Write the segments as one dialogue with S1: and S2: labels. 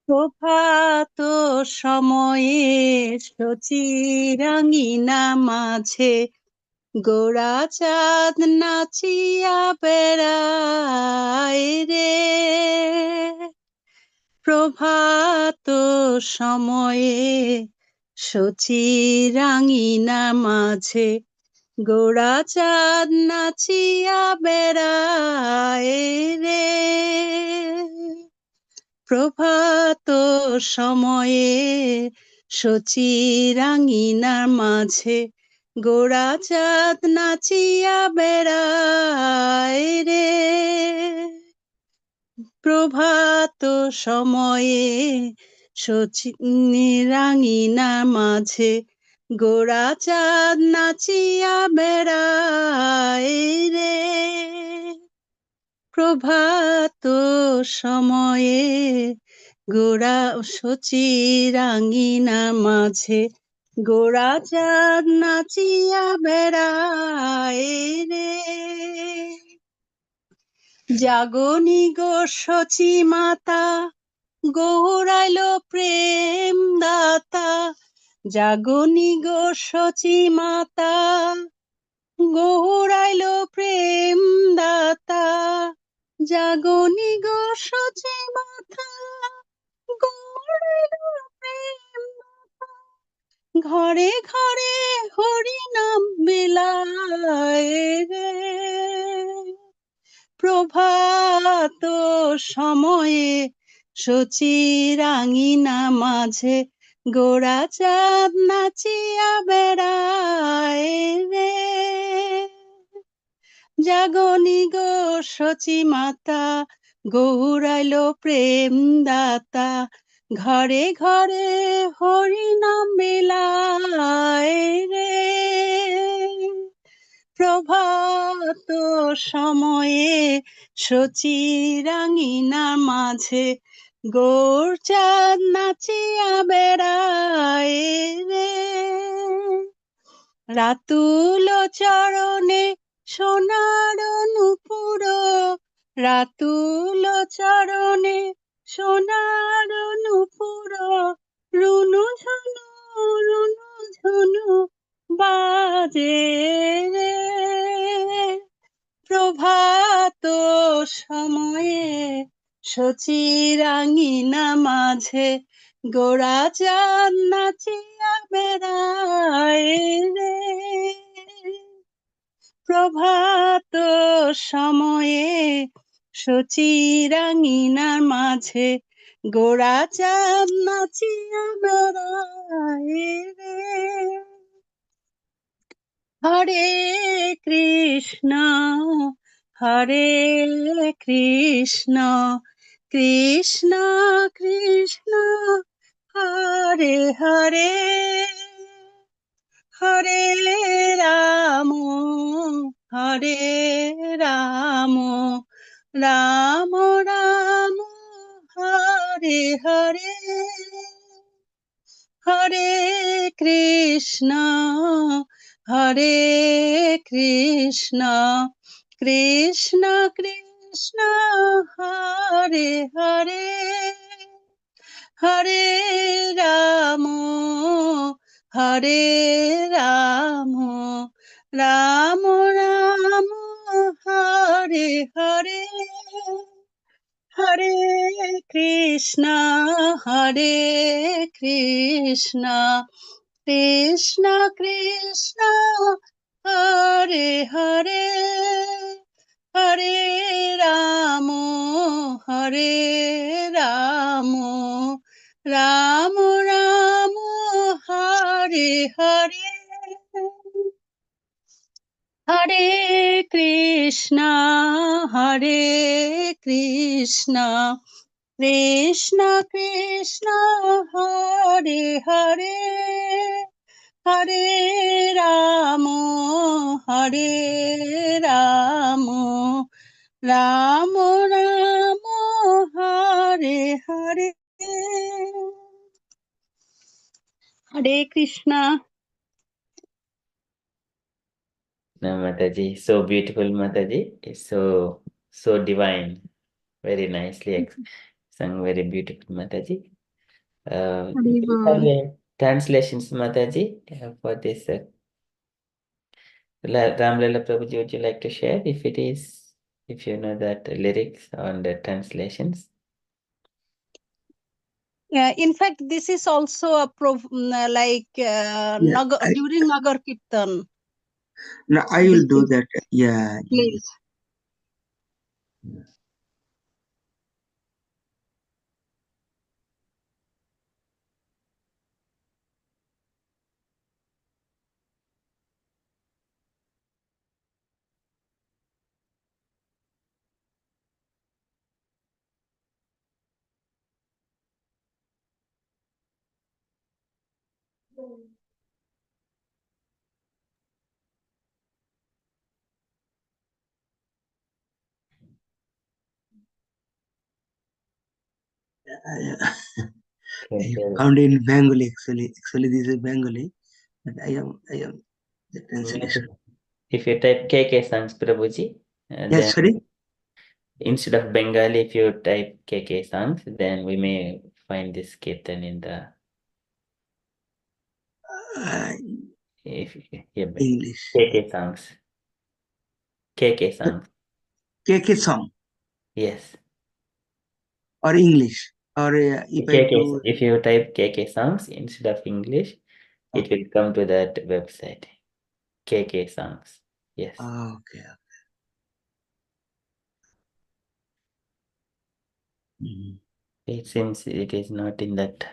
S1: প্রভাত সময়ে শচিরাঙ্গিনা মাঝে গোরা চাঁদ নাচিয়া বেড়ায় রে। প্রভাত সময়ে শচিরাঙ্গিনা মাঝে গোরা চাঁদ নাচিয়া বেড়ায় রে। প্রভাত সময়ে শচিরাঙ্গিনার মাঝে গোরা চাঁদ নাচিয়া বেড়ায় রে। প্রভাত সময়ে শচিরাঙ্গিনার মাঝে গোরা চাঁদ নাচিয়া বেড়ায় রে। প্রভাত সময়ে গোরা শচিরাঙ্গিনার মাঝে গোরা চাঁদ নাচিয়া বেড়ায় রে। জাগনি গো শচী মাতা গৌরাইল প্রেম দাতা। জাগনি গো শচী মাতা গৌরাইল প্রেম দাতা। জাগনি গো শচী মাতা গৌরাইল প্রেম দাতা। ঘরে ঘরে হরি নাম বিলায় রে। প্রভাত সময়ে শচিরাঙ্গিনা মাঝে গোরা চাঁদ নাচিয়া বেড়ায় রে। জাগনি গো শচী মাতা গৌরাইল প্রেম দাতা। ঘরে ঘরে হরি নাম বিলায় রে। প্রভাত সময়ে শচিরাঙ্গিনার মাঝে গোর চাঁদ নাচিয়া বেড়ায় রে। রাতুল চরণে সোনার নূপুর। রাতুল চরণে সোনার নূপুর। রুনু ঝুনু বাজে রে। প্রভাত সময়ে শচিরাঙ্গিনা মাঝে গোরা চাঁদ নাচিয়া বেড়ায় রে। প্রভাত সময়ে শচিরাঙ্গিনার মাঝে গোরা চাঁদ নাচিয়া বেড়ায় রে। হরে কৃষ্ণ হরে কৃষ্ণ কৃষ্ণ কৃষ্ণ হরে হরে। হরে রাম হরে রাম রাম রাম হরে হরে। হরে কৃষ্ণ হরে কৃষ্ণ কৃষ্ণ কৃষ্ণ হরে হরে। হরে রাম হরে রাম রাম রাম হরে হরে। হরে কৃষ্ণ হরে কৃষ্ণ কৃষ্ণ কৃষ্ণ হরে হরে। হরে রাম হরে রাম রাম রাম হরে হরে। হরে কৃষ্ণ হরে কৃষ্ণ কৃষ্ণ কৃষ্ণ হরে হরে। হরে রাম হরে রাম রাম রাম হরে হরে। হরে Krishna.
S2: No, Mataji, so beautiful, Mataji. It's so divine. Very nicely sung, very beautiful, Mataji. Do you have
S1: Haribol.
S2: a translations, Mataji, for this? Ramlala Prabhuji, would you like to share if it is, if you know that lyrics on the translations?
S1: Yeah, in fact, this is also a during Nagar Kirtan.
S3: No, I will do that. Yeah.
S1: Please.
S3: I found in Bengali actually. Actually, this is Bengali, but I am the translation.
S2: If you type KK songs, Prabhuji,
S3: Yes,
S2: then
S3: sorry.
S2: instead of Bengali, if you type KK songs, then we may find this kirtan in the
S3: English.
S2: KK songs. KK songs.
S3: KK song
S2: Yes.
S3: or English or if I do.
S2: If you type KK songs instead of English, it will come to that website. KK songs. Yes.
S3: Okay.
S2: It seems it is not in that.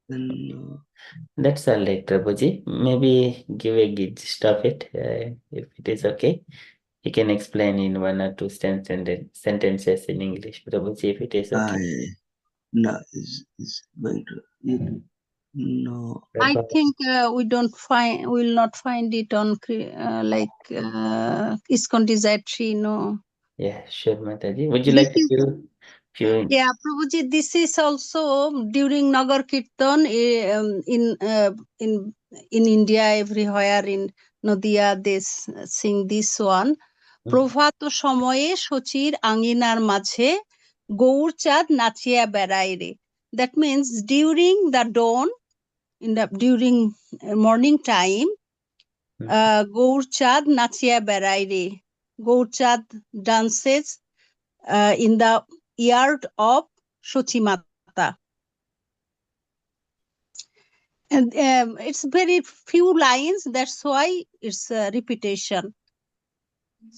S3: Then,
S2: That's all right, Prabhuji. Maybe give a gist of it, if it is okay. You can explain in one or two sentences in English, Prabhuji, if it is okay.
S3: no, it's going to. No.
S1: I think we will not find it on ISKCON Desire, no.
S2: Yeah, sure, Mataji. Would you like to give few?
S1: Yeah, Prabhuji, this is also during Nagar Kirtan in India, everywhere in Nadia, they sing this one. প্রভাত সময়ে শচীর আঙিনার মাঝে গৌর চাঁদ নাচিয়া বেড়ায় রে. That means during the dawn, during morning time, Gour চাঁদ নাচিয়া বেড়ায় রে. গৌর চাঁদ dances in the yard of Shochi Mata. And it's very few lines, that's why it's a repetition.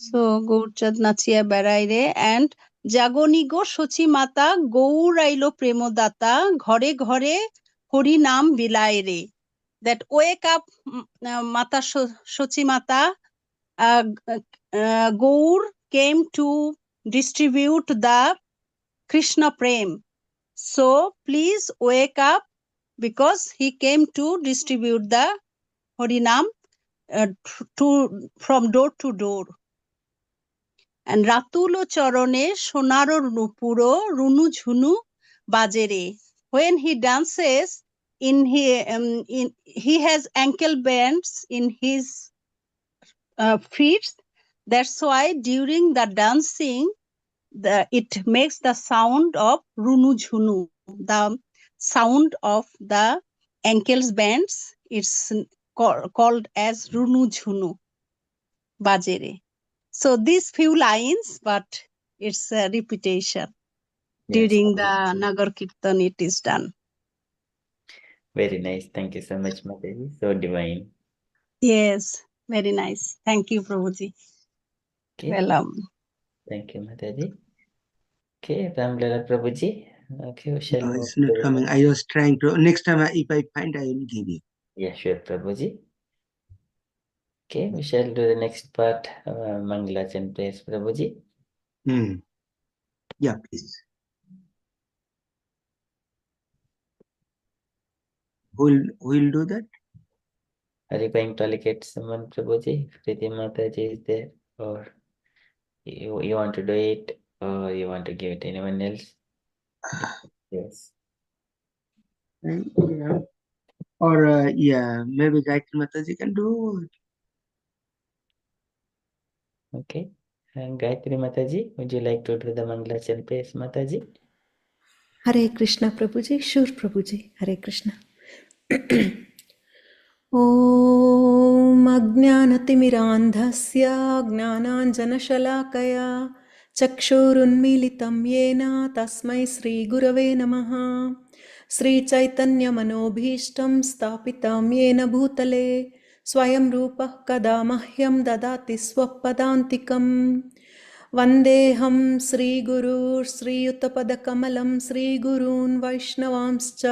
S1: So Gourchand নাচিয়া বেড়াই রে, and জাগনি গো শচী মাতা গৌর আইলো প্রেমদাতা ঘরে ঘরে হরি নাম বিলায় রে. That wake up Mata Shochi Mata, Gaur came to distribute the Krishna Prem. So please wake up, because he came to distribute the Harinam from door to door. And Ratulo Chorone Shonaro Nupuro Runu Jhunu Bajere. When he dances, he has ankle bands in his feet. That's why during the dancing, it makes the sound of Runu Jhunu, the sound of the ankles bands. It's called as Runu Jhunu Bajere. So these few lines, but it's a repetition.
S2: Yes.
S1: During the Nagar Kirtan, it is done.
S2: Very nice. Thank you so much, Mataji. So divine.
S1: Yes, very nice. Thank you, Prabhuji.
S2: Okay.
S1: Welcome.
S2: Thank you, Mataji. Okay, Ramlala Prabhuji. Okay, we shall
S3: No,
S2: move
S3: it's not
S2: to
S3: coming. I was trying to. Next time, if I find, I will give you.
S2: Yeah, sure, Prabhuji. Okay, we shall do the next part, Mangalas and prayers, Prabhuji.
S3: Yeah, please. Who will do that?
S2: Are you going to allocate someone, Prabhuji? Priti Mataji is there, or you want to do it, or you want to give it to anyone else? Yes.
S3: Yeah. Or yeah, maybe Gayatri Mataji can do it.
S2: Okay. And Gayatri Mataji, would you like to do the Mangalas and prayers, Mataji?
S4: Hare Krishna Prabhuji, sure Prabhuji, Hare Krishna. ॐ अज्ञानतिमिरान्धस्य ज्ञानाञ्जनशलाकया चक्षुरुन्मीलितं येन तस्मै श्रीगुरवे नमः। श्रीचैतन्यमनोभीष्टं स्थापितं येन भूतले स्वयं रूपः कदा मह्यं ददाति स्वपदान्तिकम्। वन्देऽहं श्रीगुरुं श्रीयुतपदकमलं श्रीगुरून् वैष्णवांश्च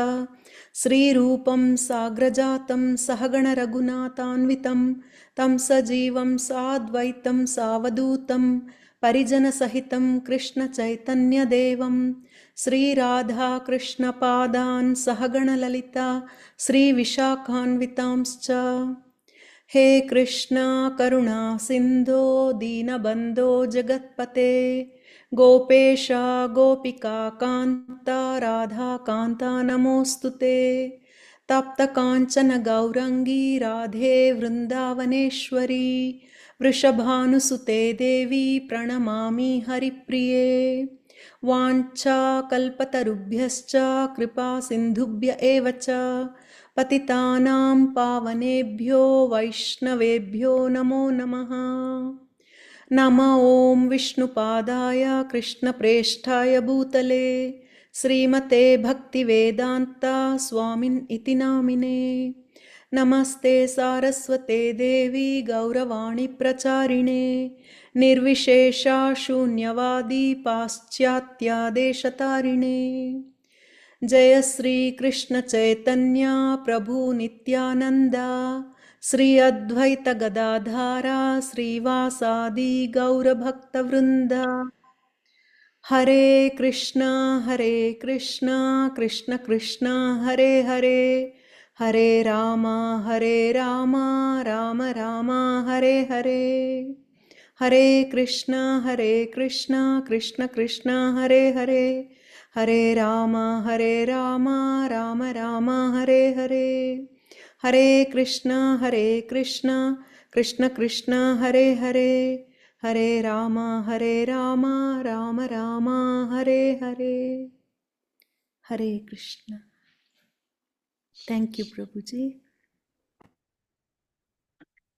S4: श्रीरूपं साग्रजातं सहगणरघुनाथान्वितं तं सजीवं साद्वैतं सावधूतं परिजनसहितं कृष्णचैतन्यदेवं श्रीराधाकृष्णपादान् सहगणललिता श्रीविशाखान्वितांश्च। हे कृष्णा करुणा सिन्धो दीनबन्धो जगत्पते गोपेश गोपिका कान्ता राधा कान्ता नमोऽस्तु ते। तप्तकाञ्चन गौरङ्गी राधे वृन्दावनेश्वरी वृषभानुसुते देवी प्रणमामि हरिप्रिये। वाञ्छाकल्पतरुभ्यश्च कृपा सिन्धुभ्य एव च पतितानां पावनेभ्यो वैष्णवेभ्यो नमो नमः। नमः ॐ विष्णुपादाय कृष्णप्रेष्ठाय भूतले श्रीमते भक्तिवेदान्ता स्वामिन् इति नामिने। नमस्ते सारस्वते देवी गौरवाणी प्रचारिणे निर्विशेषा शून्यवादी पाश्चात्यादेशतारिणे। जय श्री कृष्ण चैतन्य प्रभु नित्यानंदा श्री अद्वैत गदाधारा श्रीवासादि गौरभक्तवृंदा। हरे कृष्णा कृष्ण कृष्ण हरे हरे हरे राम राम राम हरे हरे। हरे कृष्णा कृष्ण कृष्ण हरे हरे हरे राम राम राम हरे हरे। हरे कृष्णा कृष्ण कृष्ण हरे हरे हरे राम राम राम हरे हरे। हरे Krishna. Thank you, Prabhuji.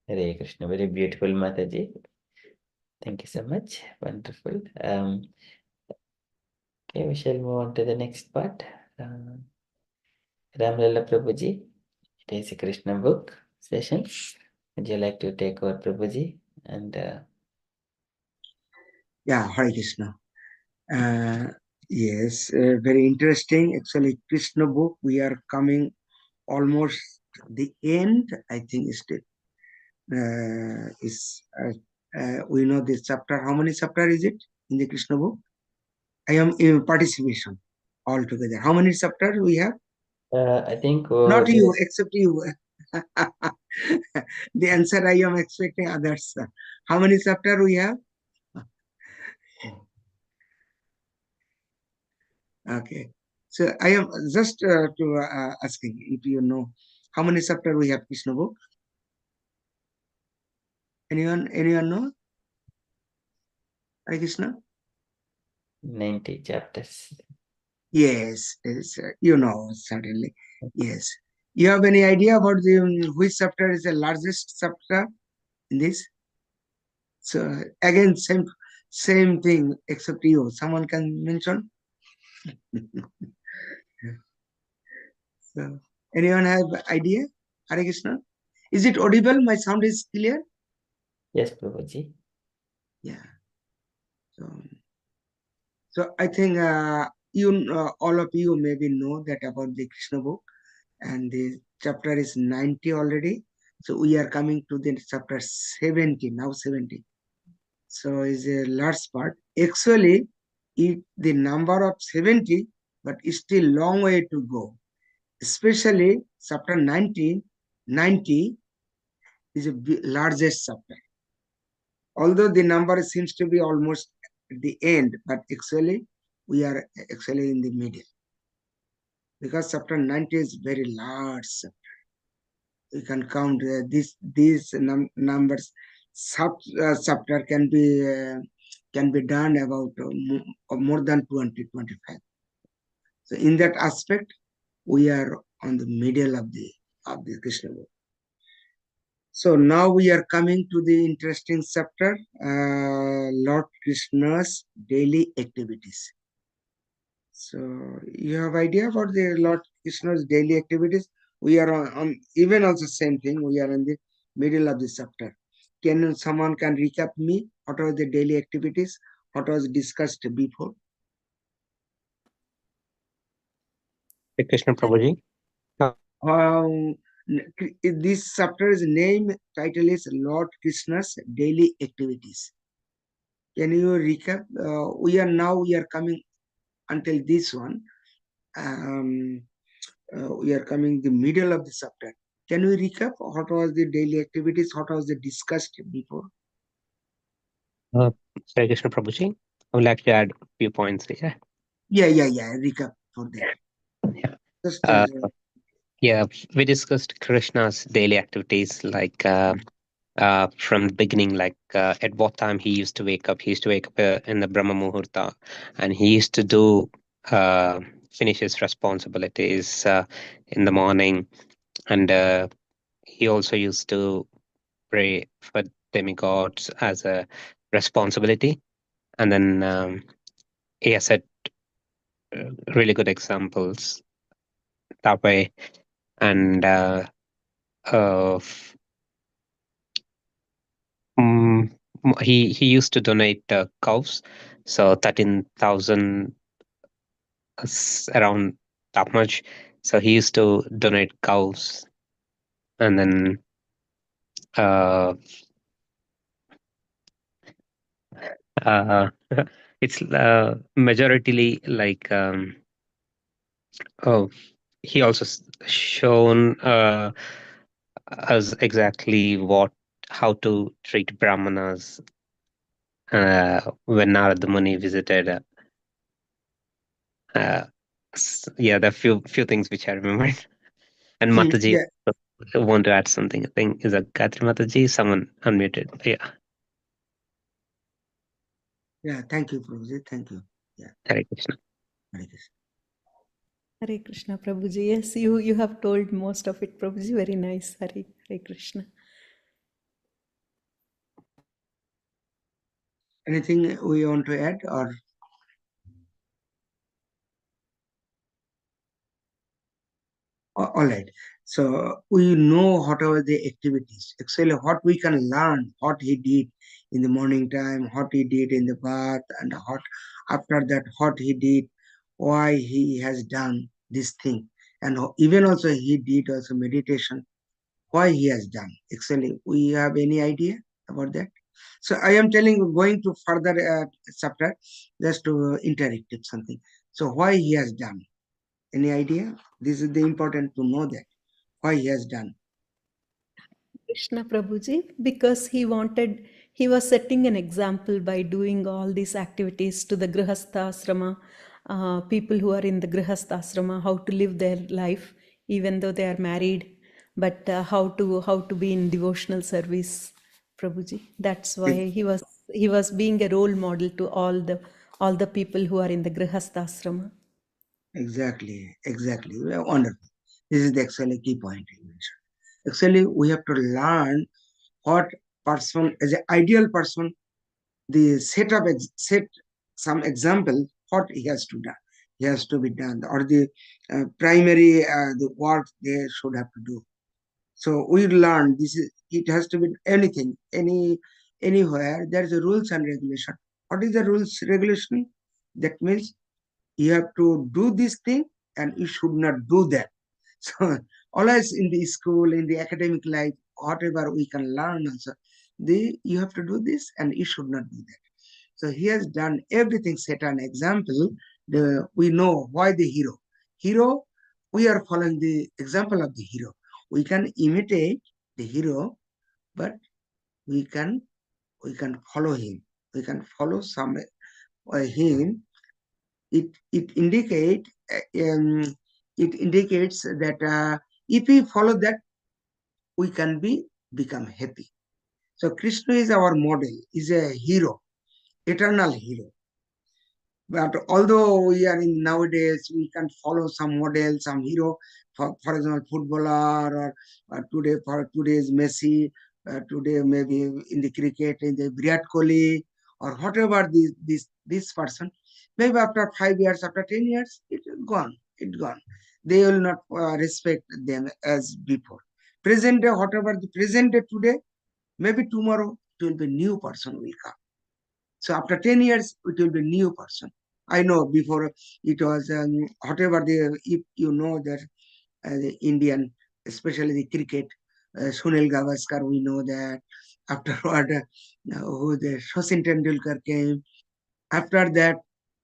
S2: Hare Krishna, very beautiful Mataji. Thank you so much. Wonderful. Okay, we shall move on to the next part. Ramlala Prabhuji, it is a Krishna book session. Would you like to take over, Prabhuji? And
S3: Yeah, Hare Krishna. Yes, very interesting. Actually, Krishna book, we are coming almost the end. I think we know this chapter. How many chapter is it in the Krishna book? I am in participation altogether. How many chapters we have?
S2: I think
S3: Not you, except you. The answer I am expecting others. How many chapter we have? Okay. So I am just to asking if you know how many chapter we have Krishna book. Anyone know? Hare Krishna.
S2: 90 chapters.
S3: Yes, you know certainly. Yes. You have any idea about the which chapter is the largest chapter in this? So again, same thing except you. Someone can mention. So anyone have idea? Hare Krishna. Is it audible? My sound is clear?
S2: Yes, Prabhuji.
S3: Yeah. So I think all of you maybe know that about the Krishna book, and the chapter is 90 already. So we are coming to the chapter 70 now. 70. So is a large part. Actually, the number of 70, but it's still long way to go. Especially chapter 90 is a largest chapter. Although the number seems to be almost at the end, but actually we are actually in the middle, because chapter 90 is very large chapter. You can count these numbers. Chapter can be done about more than 20-25. So in that aspect, we are on the middle of the Krishna book. So now we are coming to the interesting chapter, Lord Krishna's daily activities. So you have idea about the Lord Krishna's daily activities? We are on even also same thing. We are in the middle of the chapter. Can someone recap me? What are the daily activities? What was discussed before?
S5: Krishna Prabhuji.
S3: This chapter's name title is Lord Krishna's daily activities. Can you recap? We are coming until this one. We are coming the middle of the chapter. Can we recap what was the daily activities? What was the discussed before?
S5: Sorry, Krishna Prabhuji. I would like to add a few points here.
S3: Yeah. Recap for that.
S5: Yeah.
S3: Just,
S5: Yeah, we discussed Krishna's daily activities, like from the beginning, like at what time he used to wake up. He used to wake up in the Brahma Muhurta, and he used to do finish his responsibilities in the morning, and he also used to pray for demigods as a responsibility. And then he has set really good examples that way. And he used to donate cows, so 13,000 around that much. So he used to donate cows, and then it's majoritarily like he also shown us exactly how to treat brahmanas when Narada Muni visited. Yeah, there are few things which I remembered. And Mataji want to add something. I think is that Gayatri Mataji. Someone unmuted. Yeah.
S3: Yeah. Thank you, Prabhuji. Thank you. Yeah.
S5: Hare Krishna.
S3: Hare Krishna.
S4: Hare Krishna, Prabhuji. Yes, you have told most of it, Prabhuji. Very nice. Hare Krishna.
S3: Anything we want to add or? All right. So we know what are the activities. Actually, what we can learn, what he did in the morning time, what he did in the bath, and what after that, what he did, why he has done this thing, and even also he did also meditation. Why he has done? Actually, we have any idea about that? So I am telling you, going to further chapter, just to interactive something. So why he has done? Any idea? This is the important to know that why he has done.
S4: Krishna Prabhuji, because he was setting an example by doing all these activities to the Grihastha people who are in the Grihastha how to live their life, even though they are married, but how to be in devotional service, Prabhuji. That's why he was being a role model to all the people who are in the Grihastha.
S3: Exactly. Wonderful. This is the actually key point you mentioned. Actually, we have to learn what person, as an ideal person, the set some example, what he has to do. He has to be done, or the primary the work they should have to do. So we learn it has to be anything, anywhere. There is a rules and regulation. What is the rules regulation? That means you have to do this thing and you should not do that. So always in the school, in the academic life, whatever we can learn also, you have to do this and you should not do that. So he has done everything, set an example. We know why the hero, we are following the example of the hero. We can imitate the hero, but we can follow him. We can follow him. It indicates that if we follow that, we can become happy. So Krishna is our model, is a hero, eternal hero. But although we are in nowadays, we can follow some model, some hero, for example, footballer, or today is Messi, today maybe in the cricket, in the Virat Kohli, or whatever this person. Maybe after 5 years, after 10 years, it is gone. It's gone. They will not respect them as before. Present day, whatever the present day today, maybe tomorrow it will be new person will come. So after 10 years, it will be new person. I know before it was whatever if you know that the Indian, especially the cricket, Sunil Gavaskar, we know that. Afterward, who the Sachin Tendulkar came. After that,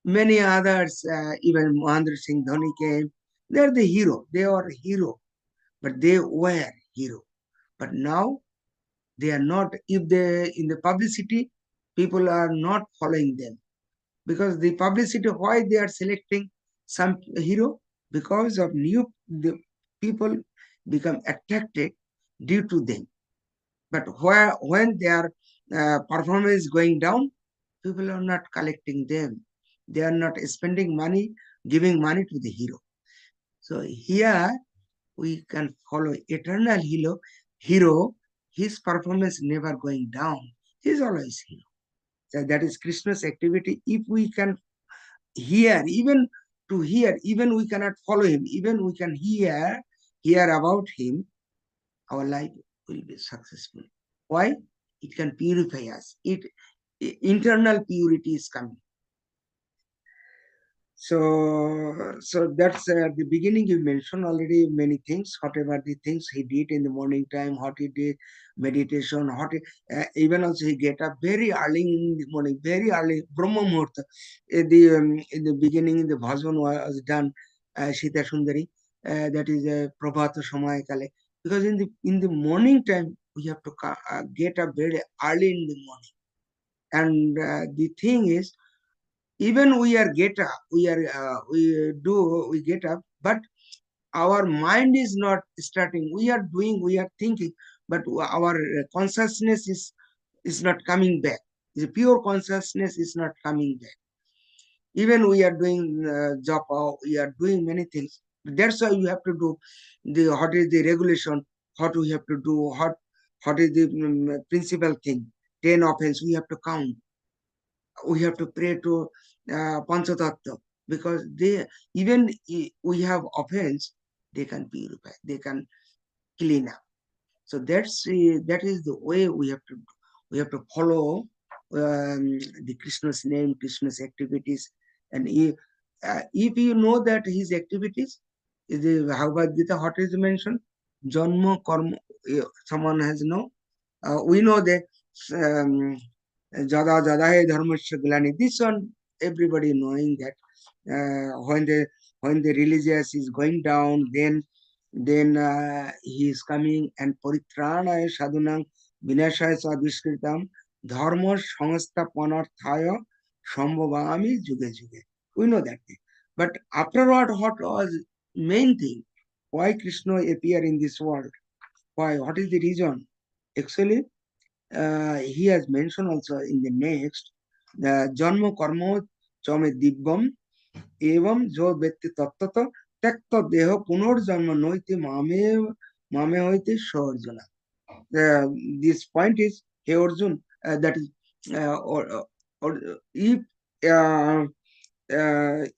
S3: many others, even Mahendra Singh Dhoni came. They're the hero. They are hero, but they were hero. But now they are not. If they in the publicity, people are not following them. Because the publicity, why they are selecting some hero? Because of the people become attracted due to them. But when their performance is going down, people are not collecting them. They are not spending money, giving money to the hero. So here we can follow eternal hero. His performance never going down. He's always hero. So that is Krishna's activity. If we can even we cannot follow him, even we can hear about him, our life will be successful. Why? It can purify us. Internal purity is coming. So that's the beginning. You mentioned already many things, whatever the things he did in the morning time, what he did, meditation, even also he get up very early in the morning, very early, Brahma Muhurta. In the beginning, the bhajan was done, Sita Sundari, that is Prabhata Samaya Kale. Because in the morning time, we have to get up very early in the morning. And the thing is, even we get up, we get up, but our mind is not starting. We are thinking, but our consciousness is not coming back. The pure consciousness is not coming back. Even we are doing japa, we are doing many things. That's why you have to do what is the regulation, what we have to do, what is the principal thing. 10 offense we have to count. We have to pray to Panchatattva, because we have offense, they can purify, they can clean up. So that is the way we have to follow the Krishna's name, Krishna's activities. And if you know that his activities is the Bhagavad Gita, what is mentioned? Janma karma. Someone has no. We know that Jada Jada Hai Dharmasya Glani. This one, everybody knowing that when the religious is going down, then he is coming and Paritranaya Sadhunang Vinashaya Sadviskritam Dharma Samstapanarthaya Shambhavami Juge Juge. We know that thing. But afterward, what was main thing? Why Krishna appear in this world? Why? What is the reason? Actually, he has mentioned also in the next, the Janma Karma Chame Dibbam Evam Jo Vetti Tattata Tekta Deha Punarjanma Noite Mame Hoite Shorjuna. This point is, hey Arjun, that is, or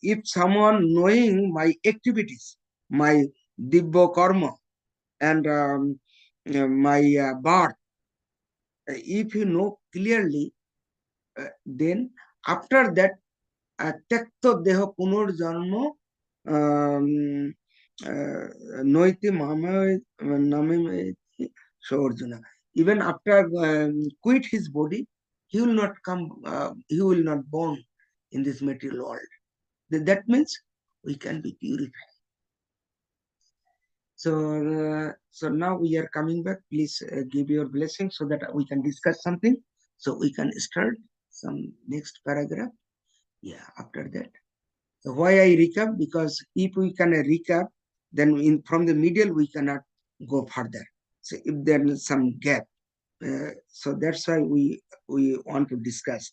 S3: if someone knowing my activities, my Dibbo Karma, and my birth, if you know clearly, then after that, Tekto Deha Punarjanma Noiti Mama Name Shorjuna. Even after quit his body, he will not come, he will not born in this material world. That means we can be purified. So now we are coming back. Please give your blessing so that we can discuss something. So we can start some next paragraph. Yeah, after that. So why I recap? Because if we can recap, then from the middle we cannot go further. So if there is some gap, so that's why we want to discuss.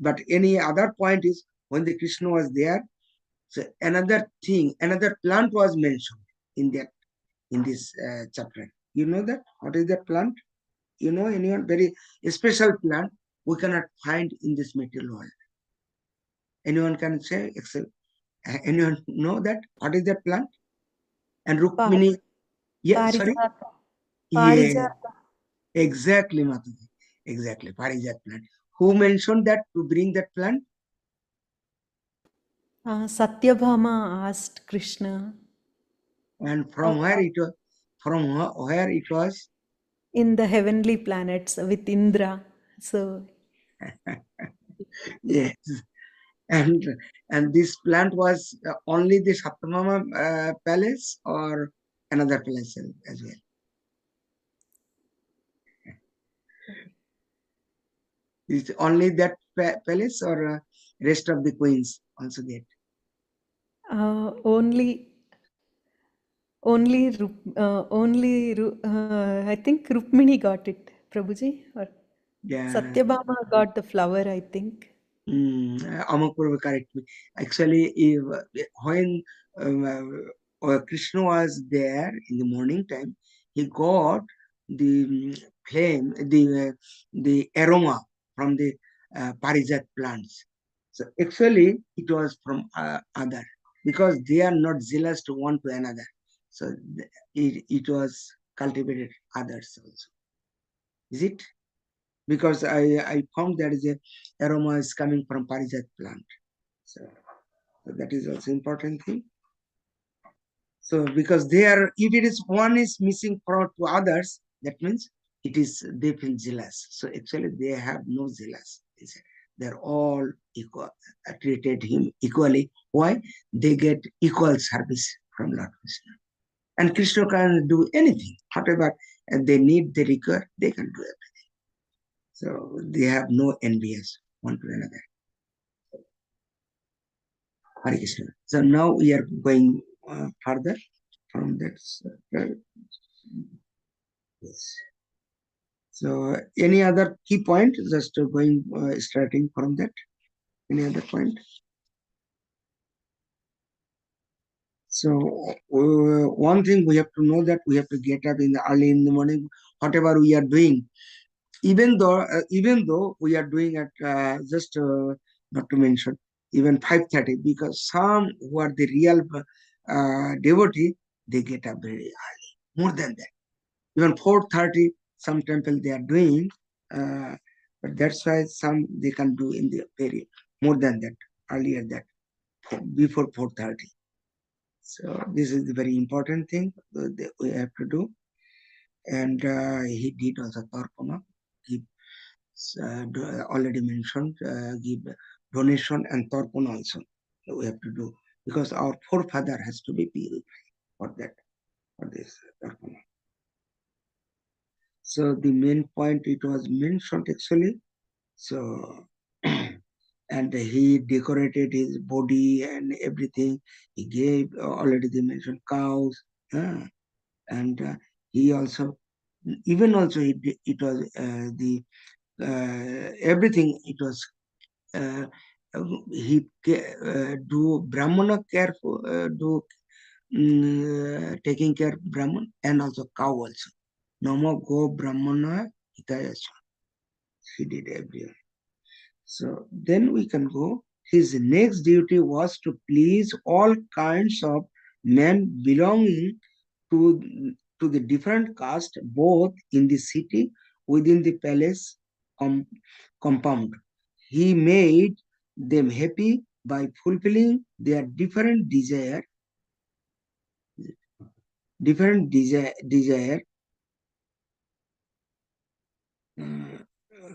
S3: But any other point is, when the Krishna was there, so another thing, another plant was mentioned in this chapter. You know that? What is that plant? You know, anyone? Very special plant we cannot find in this material world. Anyone can say, except anyone know that? What is that plant? And Rukmini, yeah, sorry?
S4: Parijata.
S3: Yeah,
S4: Parijata.
S3: exactly, Mataji. Exactly, Parijat plant. Who mentioned that to bring that plant?
S4: Satyabhama asked Krishna.
S3: And from where it was? From where it was?
S4: In the heavenly planets with Indra. So
S3: Yes. And this plant was only the Satyabhama palace or another palace as well? Is it only that palace or rest of the queens also get?
S4: I think Rukmini got it, Prabhuji. Or
S3: Yeah.
S4: Satyabhama got the flower, I think.
S3: Amakpur will correct me. Actually, if, when Krishna was there in the morning time, he got the flame, the aroma from the Parijat plants. So actually, it was from other, because they are not jealous to one to another. So it was cultivated others also. Is it? Because I found there is a aroma is coming from Parijat plant. So that is also important thing. So because they are, if it is one is missing from to others, that means it is they feel jealous. So actually they have no jealous. They're all equal, treated him equally. Why? They get equal service from Lord Krishna. And Krishna can do anything, whatever they need, they require, they can do everything. So they have no envious one to another. Hare Krishna. So now we are going further from that. Yes. So any other key point? Just going starting from that. Any other point? So one thing we have to know that we have to get up early in the morning. Whatever we are doing, even though we are doing at just not to mention even 5:30, because some who are the real devotee, they get up very early, more than that. Even 4:30, some temple they are doing, but that's why some they can do in the very more than that, earlier that, before 4:30. So this is the very important thing that we have to do. And he did also Tarpana. He already mentioned, give donation and Tarpana also we have to do, because our forefather has to be purified for that, for this Tarpana. So the main point it was mentioned actually. So and he decorated his body and everything. He gave already they mentioned cows, and he also even also it was the everything it was he do Brahmana care for do taking care of Brahman and also cow also. Namo go Brahmana hitayasya. He did everyone. So then we can go. His next duty was to please all kinds of men belonging to the different caste, both in the city, within the palace compound. He made them happy by fulfilling their different desire.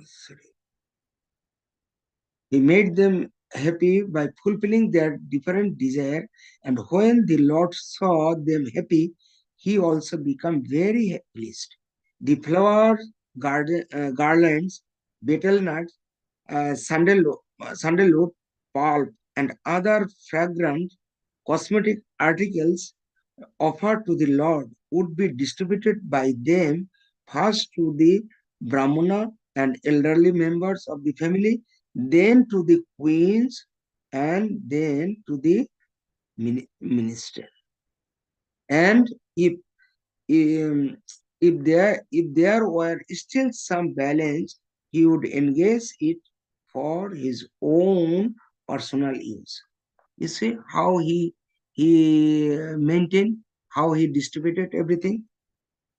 S3: Sorry. He made them happy by fulfilling their different desire, and when the Lord saw them happy, he also became very pleased. The flowers, garlands, betel nuts, sandalwood, pulp, and other fragrant cosmetic articles offered to the Lord would be distributed by them first to the Brahmana and elderly members of the family, then to the queens and then to the minister. And um, if there were still some balance, he would engage it for his own personal use. You see how he maintained, how he distributed everything.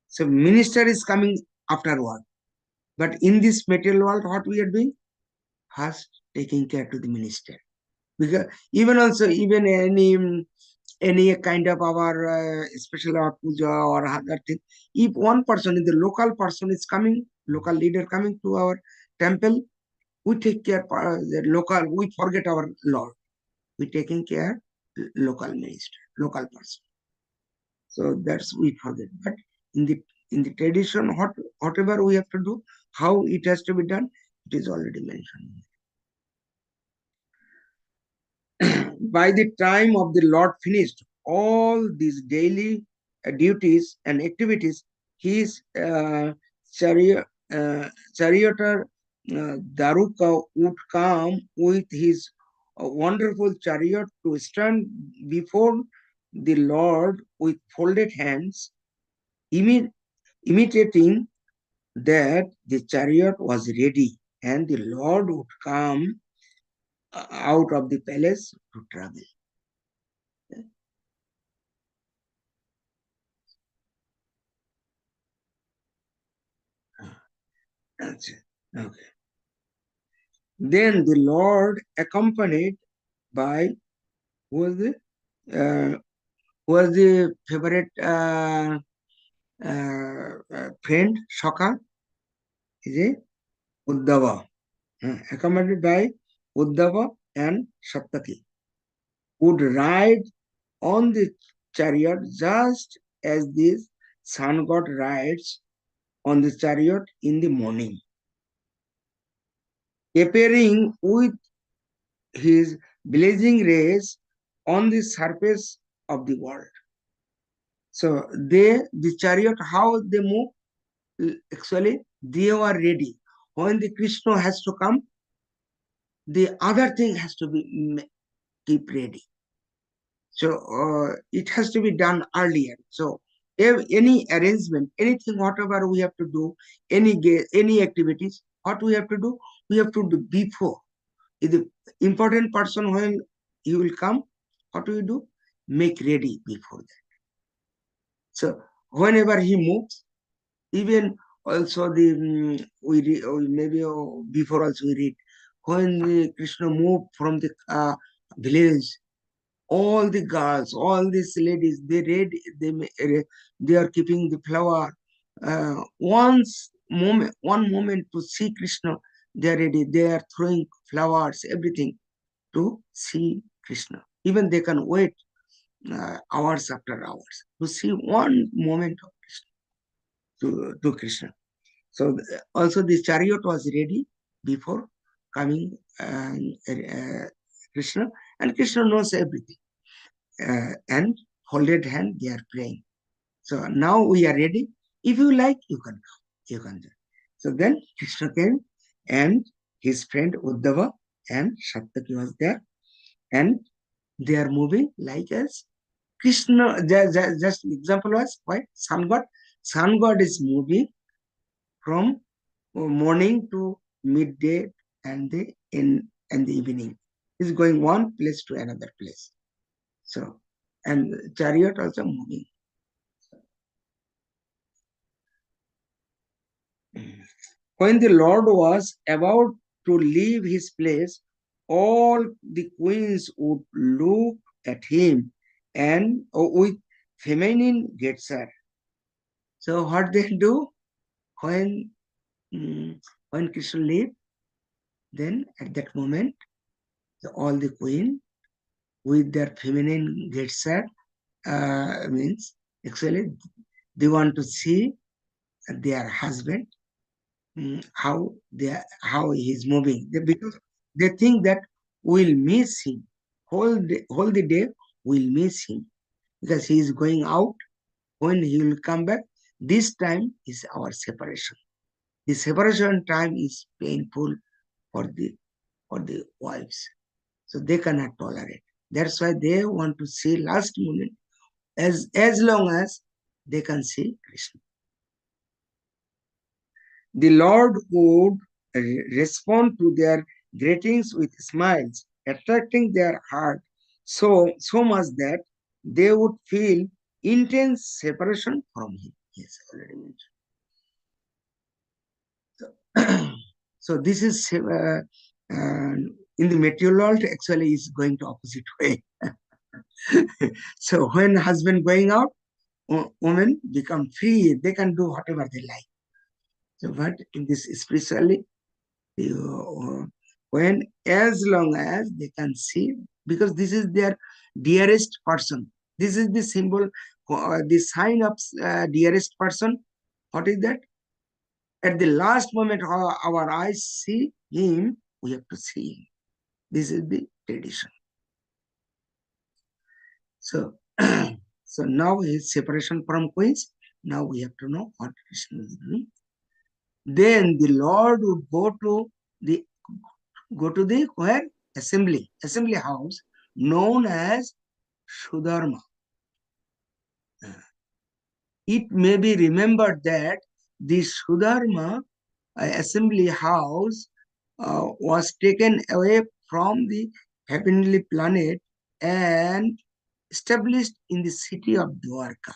S3: So minister is coming afterward. But in this material world, what we are doing? First, taking care to the minister. Because even any kind of our special our puja or other thing, if one person, the local person is coming, local leader coming to our temple, we take care the local, we forget our Lord. We taking care local minister, local person. So that's we forget. But in the tradition, whatever we have to do, how it has to be done, it is already mentioned. By the time of the Lord finished all these daily duties and activities, his chariot, charioteer Daruka would come with his wonderful chariot to stand before the Lord with folded hands, imitating that the chariot was ready, and the Lord would come out of the palace to travel. That's it. Okay. Then the Lord, accompanied by uh, who was the favorite friend, Shaka? Is it Uddhava? Accompanied by Uddhava and Saptaki, would ride on the chariot just as the sun god rides on the chariot in the morning, appearing with his blazing rays on the surface of the world. So the chariot, how they move, actually they were ready. When the Krishna has to come, the other thing has to be keep ready. So it has to be done earlier. So if any arrangement, anything, whatever we have to do, any activities, what we have to do? We have to do before. If the important person, when he will come, what do we do? Make ready before that. So whenever he moves, even also the maybe before also we read, when the Krishna moved from the village, all the girls, all these ladies, they are keeping the flower. One moment to see Krishna, they are ready. They are throwing flowers, everything to see Krishna. Even they can wait hours after hours to see one moment of Krishna, to Krishna. So also the chariot was ready before coming Krishna, and Krishna knows everything. And folded hand, they are playing. So now we are ready. If you like, you can come. You can do. So then Krishna came, and his friend Uddhava and Satyaki was there, and they are moving like as Krishna. Just example was why sun god. Sun god is moving from morning to midday and the evening. Is going one place to another place. So, and chariot also moving. When the Lord was about to leave his place, all the queens would look at him and with feminine gesture. So what they do when when Krishna leave, then at that moment, all the queen with their feminine gesture means actually they want to see their husband, how he is moving. Because they think that we'll miss him. Whole the day we'll miss him because he is going out. When he will come back, this time is our separation. The separation time is painful for the wives. So they cannot tolerate. That's why they want to see last moment as long as they can see Krishna. The Lord would respond to their greetings with smiles, attracting their heart so much that they would feel intense separation from him. Yes, already mentioned. So this is in the material world actually is going to opposite way. So when husband going out, women become free. They can do whatever they like. So but in this spiritually, when as long as they can see, because this is their dearest person. This is the symbol, the sign of dearest person. What is that? At the last moment our eyes see him, we have to see him. This is the tradition. So, so now his separation from queens. Now we have to know what Krishna is doing. Then the Lord would go to the where? Assembly house known as Sudharma. It may be remembered that the Sudharma assembly house was taken away from the heavenly planet and established in the city of Dwarka.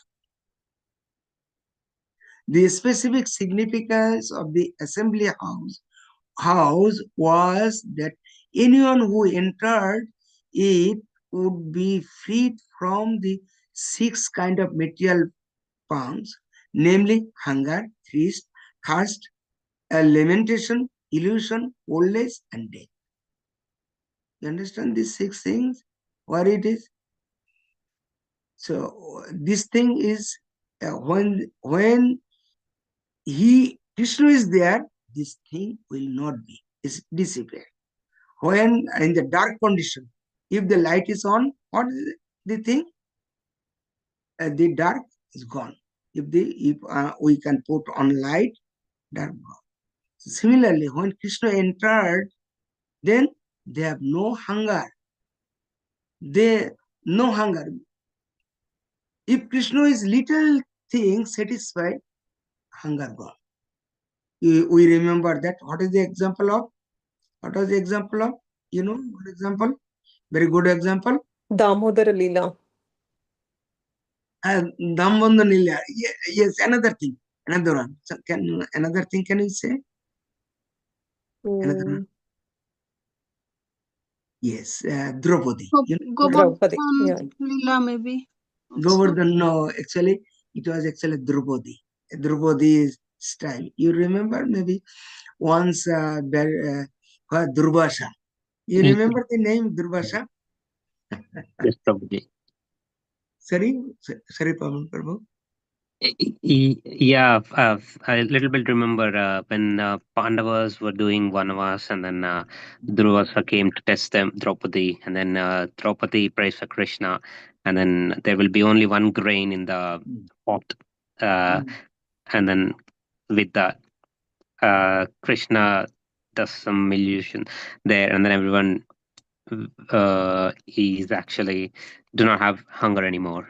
S3: The specific significance of the assembly house was that anyone who entered it would be freed from the 6 kind of material pangs, namely hunger, thirst, lamentation, illusion, old age, and death. You understand these 6 things? What it is? So this thing is when Krishna is there, this thing will not be. It's disappear. When in the dark condition, if the light is on, what is the thing? The dark is gone. If we can put on light, dark gone. Similarly, when Krishna entered, then they have no hunger. No hunger. If Krishna is little thing satisfied, hunger gone. We remember that. What is the example of? What was the example of? You know, good example? Very good example.
S6: Damodara Leela.
S3: Dambandha Nilya. Yes, another thing. Another one. So another thing can you say? Another one. Yes, Draupadi. You know,
S6: Draupadi. Yeah.
S1: Leela maybe.
S3: Govardhan, no, actually, it was actually Draupadi. Draupadi's style. You remember maybe once Durvasha. You remember the name Durvasha?
S5: Yes, probably.
S3: Sorry, Pavan Prabhu.
S5: Yeah, I a little bit remember when Pandavas were doing Vanavas, and then Durvasa came to test them, Draupadi, and then Draupadi prays for Krishna, and then there will be only one grain in the pot, and then with that, Krishna does some illusion there, and then everyone is actually do not have hunger anymore.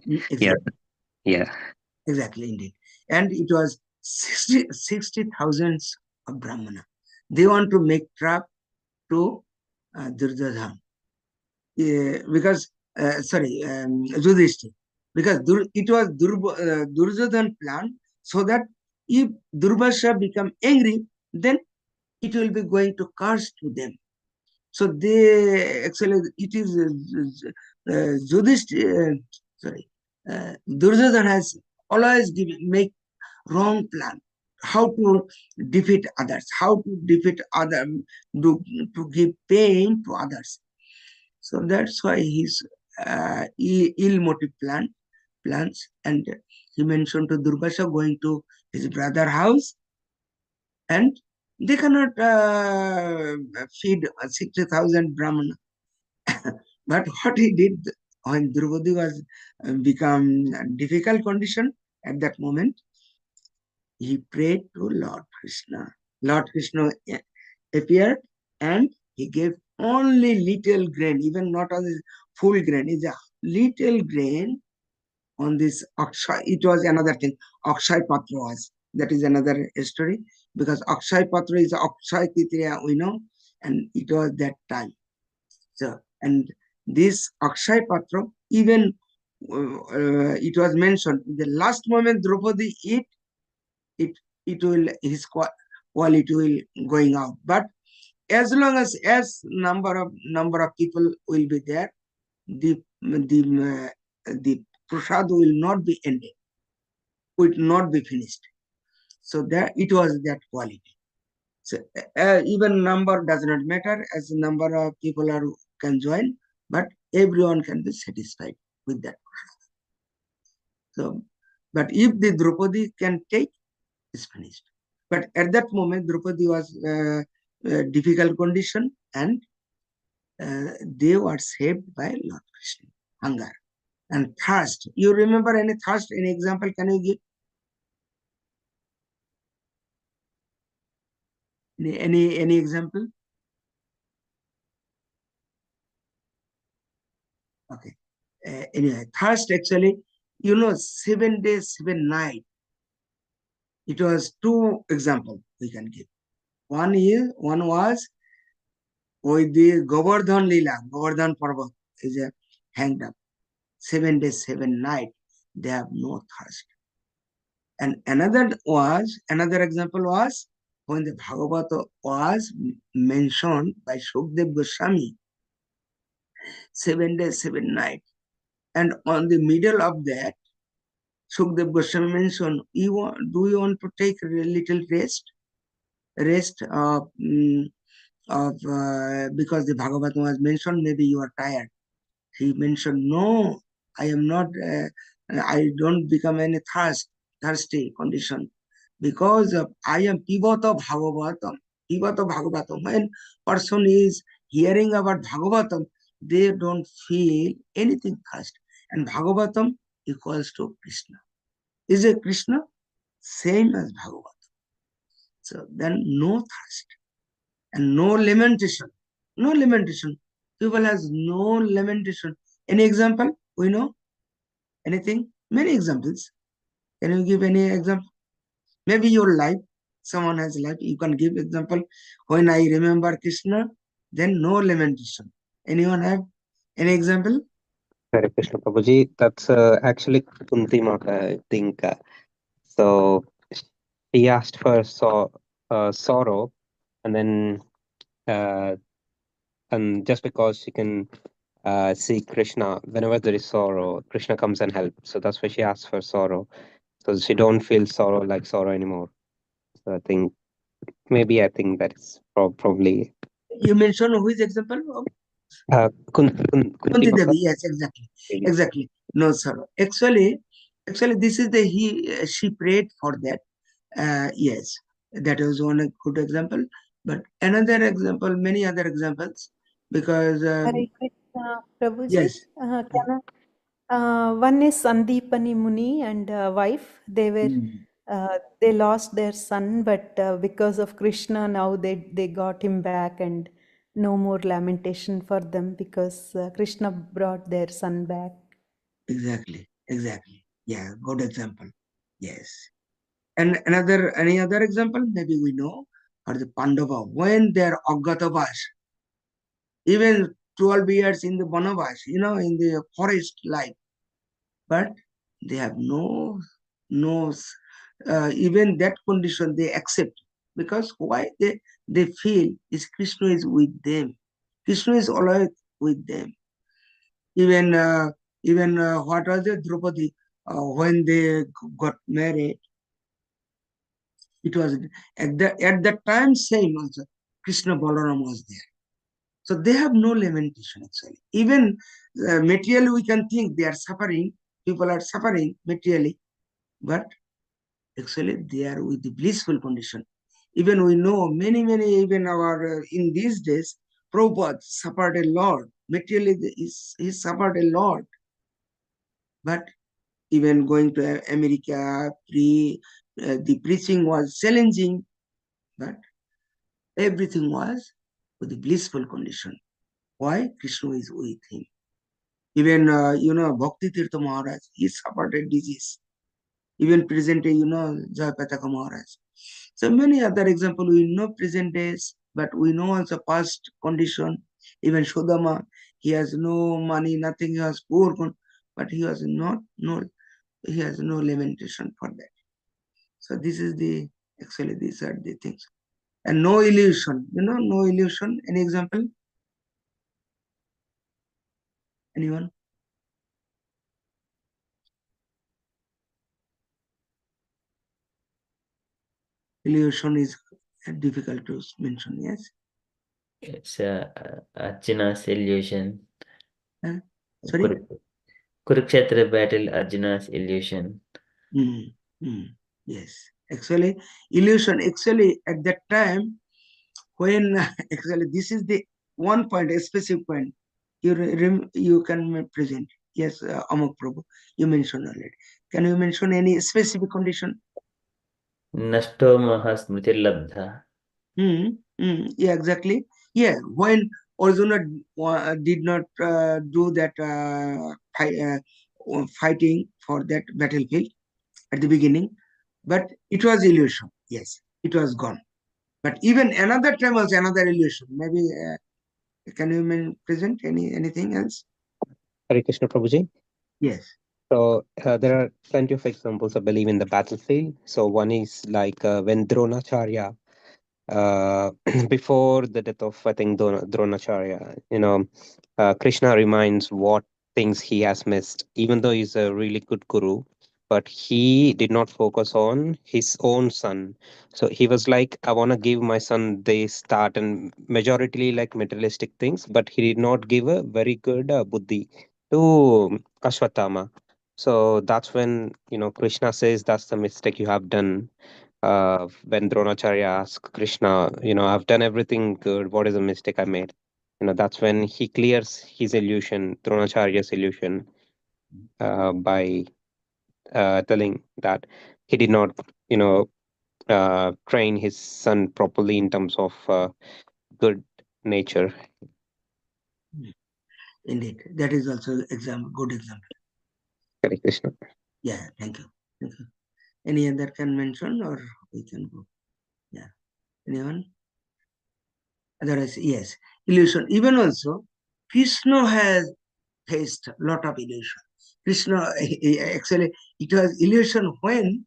S3: Exactly.
S5: Yeah.
S3: Exactly, indeed. And it was 60,000 of Brahmana. They want to make trap to Duryodhana. Because, Yudhishthira. Because it was Duryodhana plan, so that if Durvasha become angry, then it will be going to curse to them. So they actually, it is Yudhishthira, Duryodhana has always make wrong plan. How to defeat others, how to defeat others, to give pain to others. So that's why his ill motive plans, and he mentioned to Durvasha going to his brother house, and they cannot feed 60,000 Brahmana. But what he did when Draupadi was become difficult condition at that moment, he prayed to Lord Krishna. Lord Krishna appeared and he gave only little grain, even not on the full grain, is a little grain on this Akshay. It was another thing. Akshay Patra was. That is another story, because Akshay Patra is Akshay Titiya, we know, and it was that time. So, and this Akshay Patra, even it was mentioned, the last moment Draupadi eat, it will, his quality will going out. But as long as number of people will be there, the prasad will not be ended, will not be finished. So that it was that quality. So even number does not matter, as the number of people can join, but everyone can be satisfied with that. So, but if the Draupadi can take, it's finished. But at that moment, Draupadi was difficult condition, and they were saved by Lord Krishna. Hunger and thirst. You remember any thirst? Any example can you give? Any example? Okay. Anyway, thirst actually, 7 days, 7 nights. It was two examples we can give. One was with the Govardhan Lila, Govardhan Parvat is a hanged up. 7 days, 7 nights, they have no thirst. And another example was when the Bhagavata was mentioned by Shukdev Goswami, 7 days, 7 nights. And on the middle of that, Shukdev Goswami mentioned, do you want to take a little rest because the Bhagavatam was mentioned, maybe you are tired. He mentioned, no, I am not, I don't become any thirsty condition, because I am Pivata Bhagavatam. Pivata Bhagavatam. When person is hearing about Bhagavatam, they don't feel anything thirst. And Bhagavatam equals to Krishna. Is it Krishna? Same as Bhagavatam. So then no thirst and no lamentation. No lamentation. People has no lamentation. Any example? We know? Anything? Many examples. Can you give any example? Maybe your life. Someone has life. You can give example. When I remember Krishna, then no lamentation. Anyone have any example?
S5: Hare Krishna Prabhuji. That's actually Kunti Mata, I think. So he asked for sorrow, and then and just because she can see Krishna, whenever there is sorrow, Krishna comes and helps. So that's why she asked for sorrow. So she don't feel sorrow anymore. So I think that is probably
S3: You mentioned which example?
S5: Kunti
S3: Kunti
S5: Mata.
S3: Devi. Yes, exactly. No sorrow. Actually, this is she prayed for that. Yes, that was one good example. But another example, many other examples, because
S4: Hare Krishna Prabhuji.
S3: yes,
S4: One is Sandipani Muni and wife. They lost their son, but because of Krishna, now they got him back, and no more lamentation for them because Krishna brought their son back.
S3: exactly. Yeah, good example. Yes. And any other example, maybe we know, for the Pandava, when they're Aggatavas, even 12 years in the Banavas, in the forest life, but they have no, even that condition they accept, because why they feel is Krishna is with them. Krishna is always with them. Even what was it, Draupadi, when they got married, it was at that time same also, Krishna Balaram was there. So they have no lamentation actually. Even materially we can think they are suffering, people are suffering materially, but actually they are with the blissful condition. Even we know many, even our, in these days, Prabhupada suffered a lot. Materially he suffered a lot. But even going to America, the preaching was challenging, but everything was with the blissful condition. Why? Krishna is with him. Even, Bhakti Tirtha Maharaj, he suffered a disease. Even present day, Jayapataka Maharaj. So many other examples we know present days, but we know also past condition. Even Shodama, he has no money, nothing, he has poor, but he has he has no lamentation for that. So this is actually these are the things. And no illusion, no illusion. Any example? Anyone? Illusion is difficult to mention, yes?
S2: It's Arjuna's illusion.
S3: Sorry?
S2: Kurukshetra battle, Arjuna's illusion.
S3: Yes. Actually, illusion, at that time, when actually this is the one point, a specific point, you can present. Yes, Amok Prabhu, you mentioned already. Can you mention any specific condition?
S2: Nashto mahasmriti labdha.
S3: Yeah, exactly. Yeah, when Arjuna did not do that fighting for that battlefield at the beginning, but it was illusion. Yes, it was gone. But even another time was another illusion. Maybe can you present anything else?
S5: Hare Krishna Prabhuji.
S3: Yes.
S5: So there are plenty of examples, I believe, in the battlefield. So one is like when Dronacharya, before the death of, I think, Dronacharya, Krishna reminds what things he has missed, even though he's a really good guru, but he did not focus on his own son. So he was like, I want to give my son this start and majority like materialistic things, but he did not give a very good buddhi to Ashwatthama. So that's when, Krishna says that's the mistake you have done. When Dronacharya asks Krishna, I've done everything good. What is the mistake I made? That's when he clears his illusion, Dronacharya's illusion, by telling that he did not, train his son properly in terms of good nature.
S3: Indeed, that is also good example.
S5: Hare Krishna.
S3: Yeah, thank you. Any other can mention, or we can go? Yeah, anyone? Otherwise, yes, illusion. Even also, Krishna has faced a lot of illusion. Krishna, actually, it was illusion when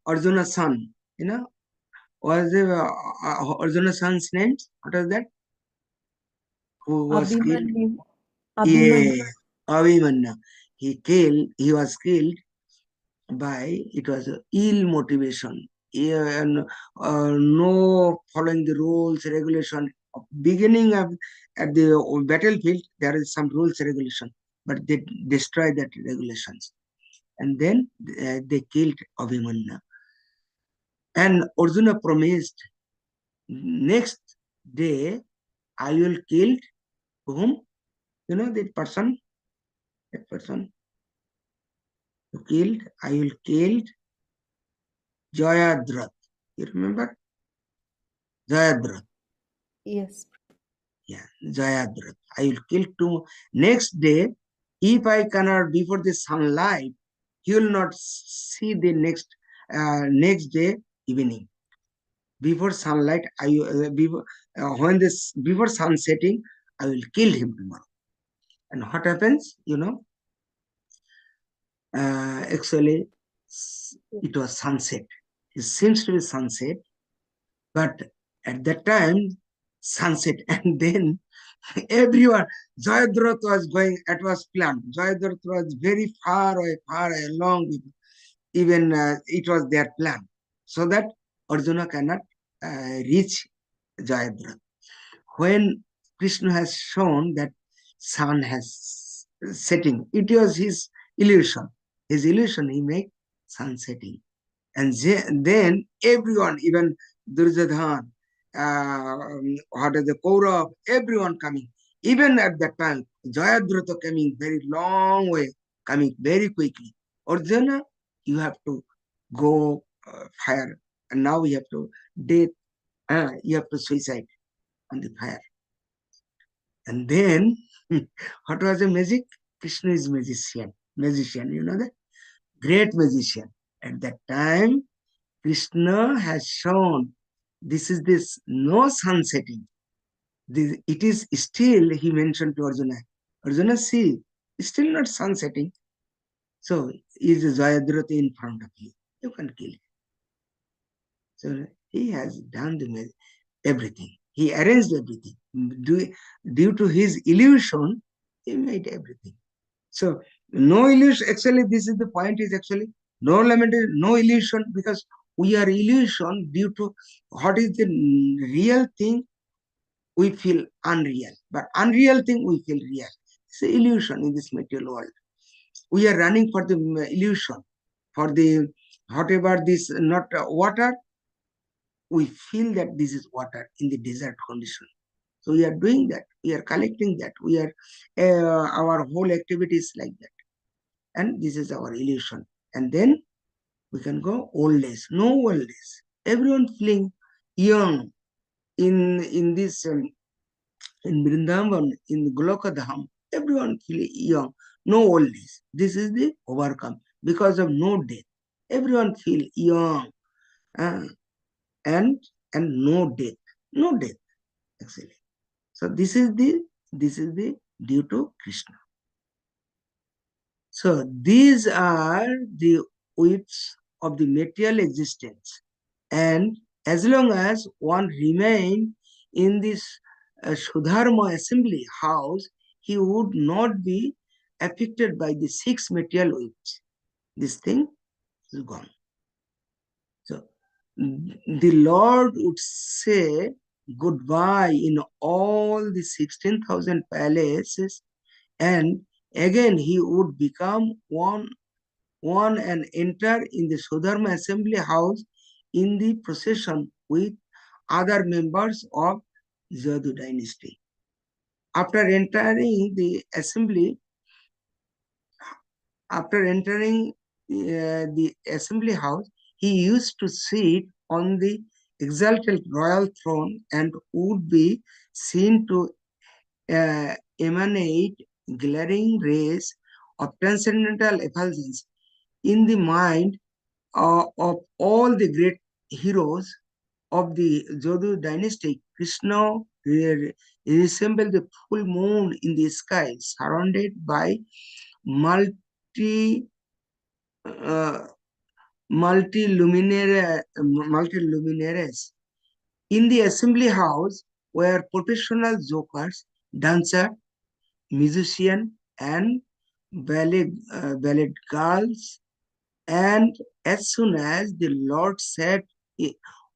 S3: Arjuna's son, was Arjuna's son's name? What was that? Who was killed?
S4: Abhimanyu.
S3: Yeah, Abhimanyu. He was killed by, it was ill motivation. And no following the rules, regulation. Beginning of at the battlefield, there is some rules, regulation, but they destroy that regulations. And then they killed Abhimanyu. And Arjuna promised, next day I will kill whom? That person who killed, I will kill Jayadratha. You remember? Jayadratha.
S4: Yes.
S3: Yeah, Jayadratha. I will kill two. Next day, if I cannot before the sunlight, he will not see the next day evening. Before sunlight, before sun setting, I will kill him tomorrow. And what happens? Actually, it was sunset. It seems to be sunset, but at that time, sunset, and then everyone, Jayadratha was going, it was planned. Jayadratha was very far away, long. Even it was their plan, so that Arjuna cannot reach Jayadratha. When Krishna has shown that sun has setting, it was his illusion. His illusion, he made sun setting. And then everyone, even Duryodhana, what is the Kaurav, everyone coming. Even at that time, Jayadratha coming very long way, coming very quickly. Arjuna, you have to go fire and now we have to death. You have to suicide on the fire. And then, what was the magic? Krishna is magician, you know that? Great magician. At that time, Krishna has shown this no sun setting. It is still, he mentioned to Arjuna. Arjuna, see, it's still not sun setting. So, is Jayadrata in front of you. You can kill him. So, he has done everything. He arranged everything. Due to his illusion, he made everything. So, no illusion, actually, this is the point is actually, no lamentation, no illusion, because we are illusion due to what is the real thing, we feel unreal. But unreal thing, we feel real. It's an illusion in this material world. We are running for the illusion, for the whatever this not water, we feel that this is water in the desert condition. So we are doing that. We are collecting that. We are our whole activity is like that, and this is our illusion. And then we can go old days. No old days. Everyone feeling young in this in Vrindavan, in Goloka Dham. Everyone feeling young. No old days. This is the overcome because of no death. Everyone feel young, uh, and no death. No death actually. So this is the due to Krishna. So these are the widths of the material existence, and as long as one remain in this Sudharma assembly house, he would not be affected by the six material widths. This thing is gone. So the Lord would say goodbye in all the 16,000 palaces, and again he would become one and enter in the Sudharma assembly house in the procession with other members of Jadu dynasty. After entering the assembly, the assembly house, he used to sit on the exalted royal throne and would be seen to emanate glaring rays of transcendental effulgence in the mind of all the great heroes of the Jadu dynasty. Krishna resembled the full moon in the sky, surrounded by multi uh, multiluminaries. In the assembly house were professional jokers, dancers, musicians, and ballet girls. And as soon as the Lord sat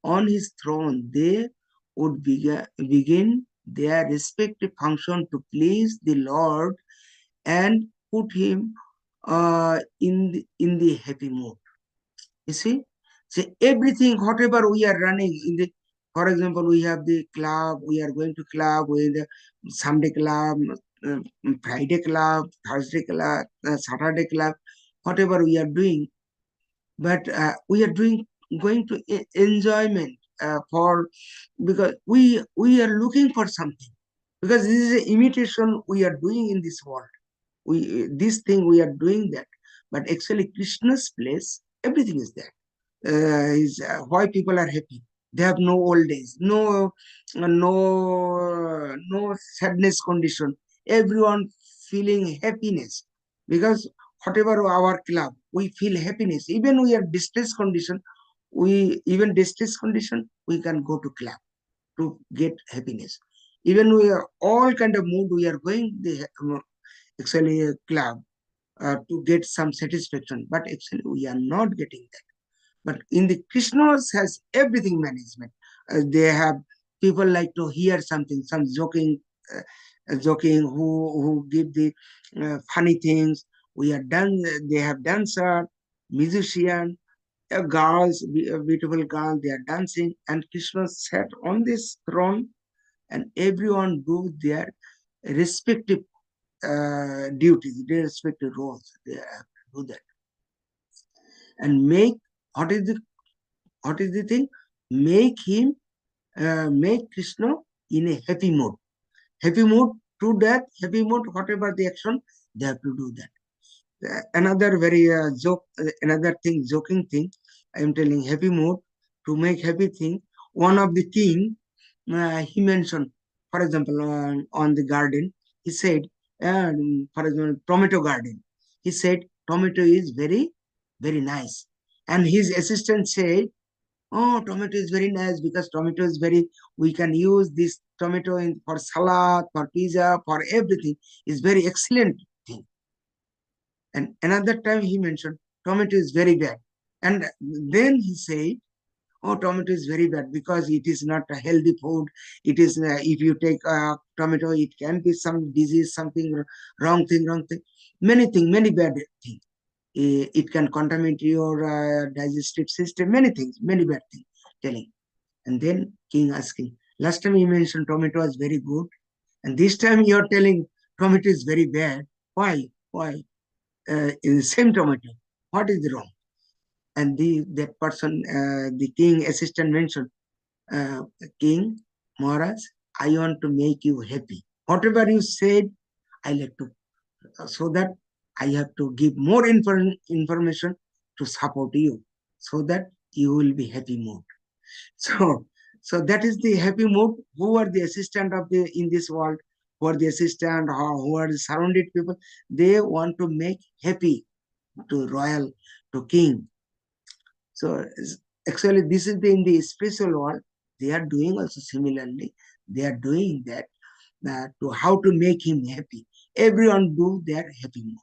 S3: on his throne, they would begin their respective function to please the Lord and put him in the happy mood. You see? So everything, whatever we are running in the, for example, we have the club, we are going to club with Sunday club, uh, Friday club, Thursday club, Saturday club, whatever we are doing, but we are going to enjoyment for, because we are looking for something, because this is an imitation we are doing in this world. This thing we are doing that, but actually Krishna's place, everything is there. Is why people are happy. They have no old days, no sadness condition. Everyone feeling happiness, because whatever our club, we feel happiness. Even we are distress condition, we can go to club to get happiness. Even we are all kind of mood, we are going the actually a club to get some satisfaction, but actually we are not getting that. But in the Krishna's has everything management. They have people like to hear something, some joking who give the funny things. We are done. They have dancer, musician, girls, beautiful girl. They are dancing, and Krishna sat on this throne, and everyone do their respective duties, their respective roles. They have to do that and make what is the What is the thing? Make Krishna in a happy mood. Happy mood, to that happy mood, whatever the action, they have to do that. Another very joking thing, I am telling, happy mood, to make happy thing. One of the king, he mentioned, for example, on the garden, he said, for example, tomato garden. He said, tomato is very, very nice. And his assistant said, oh, tomato is very nice because tomato is very, we can use this tomato for salad, for pizza, for everything. It's very excellent thing. And another time he mentioned, tomato is very bad. And then he said, oh, tomato is very bad because it is not a healthy food. It is, if you take tomato, it can be some disease, something wrong thing. Many things, many bad things. It can contaminate your digestive system, many things, many bad things, telling. And then king asking, last time you mentioned tomato is very good, and this time you are telling tomato is very bad. Why? In the same tomato, what is wrong? And that person, the king assistant mentioned, king, Maharaj, I want to make you happy. Whatever you said, I like to, so that I have to give more information to support you, so that you will be happy mood. So that is the happy mood. Who are the assistant of the in this world? Who are the assistant? Who are the surrounded people? They want to make happy to royal, to king. So actually, this is in the spiritual world. They are doing also similarly. They are doing that to how to make him happy. Everyone do their happy mood.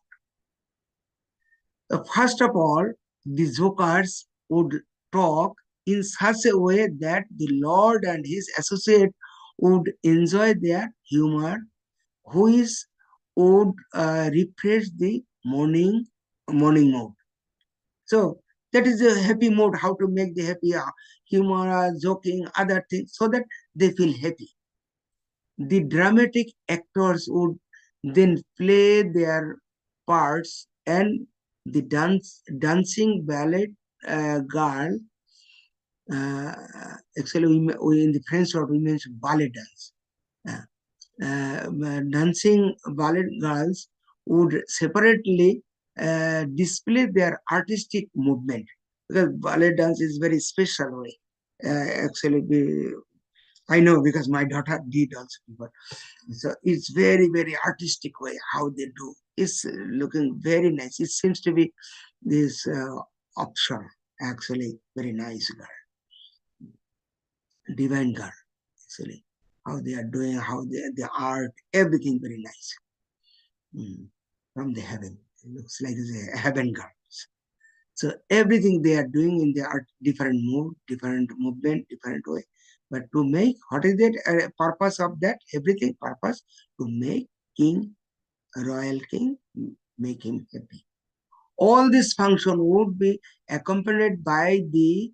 S3: First of all, the jokers would talk in such a way that the Lord and his associate would enjoy their humor, which would refresh the morning mood. So that is a happy mood, how to make the happy humor, joking, other things, so that they feel happy. The dramatic actors would then play their parts, and the dancing ballet girl, actually we in the French word we mentioned ballet dance. Dancing ballet girls would separately display their artistic movement, because ballet dance is very special way. I know because my daughter did also before. So it's very, very artistic way how they do. It's looking very nice. It seems to be this offshore, actually very nice girl, divine girl, actually. How they are doing, how the art, everything very nice. From the heaven. It looks like it's a heaven girl. So everything they are doing in the art, different mood, different movement, different way. But to make, what is the purpose of that? Everything purpose to make king, a royal king, make him happy. All this function would be accompanied by the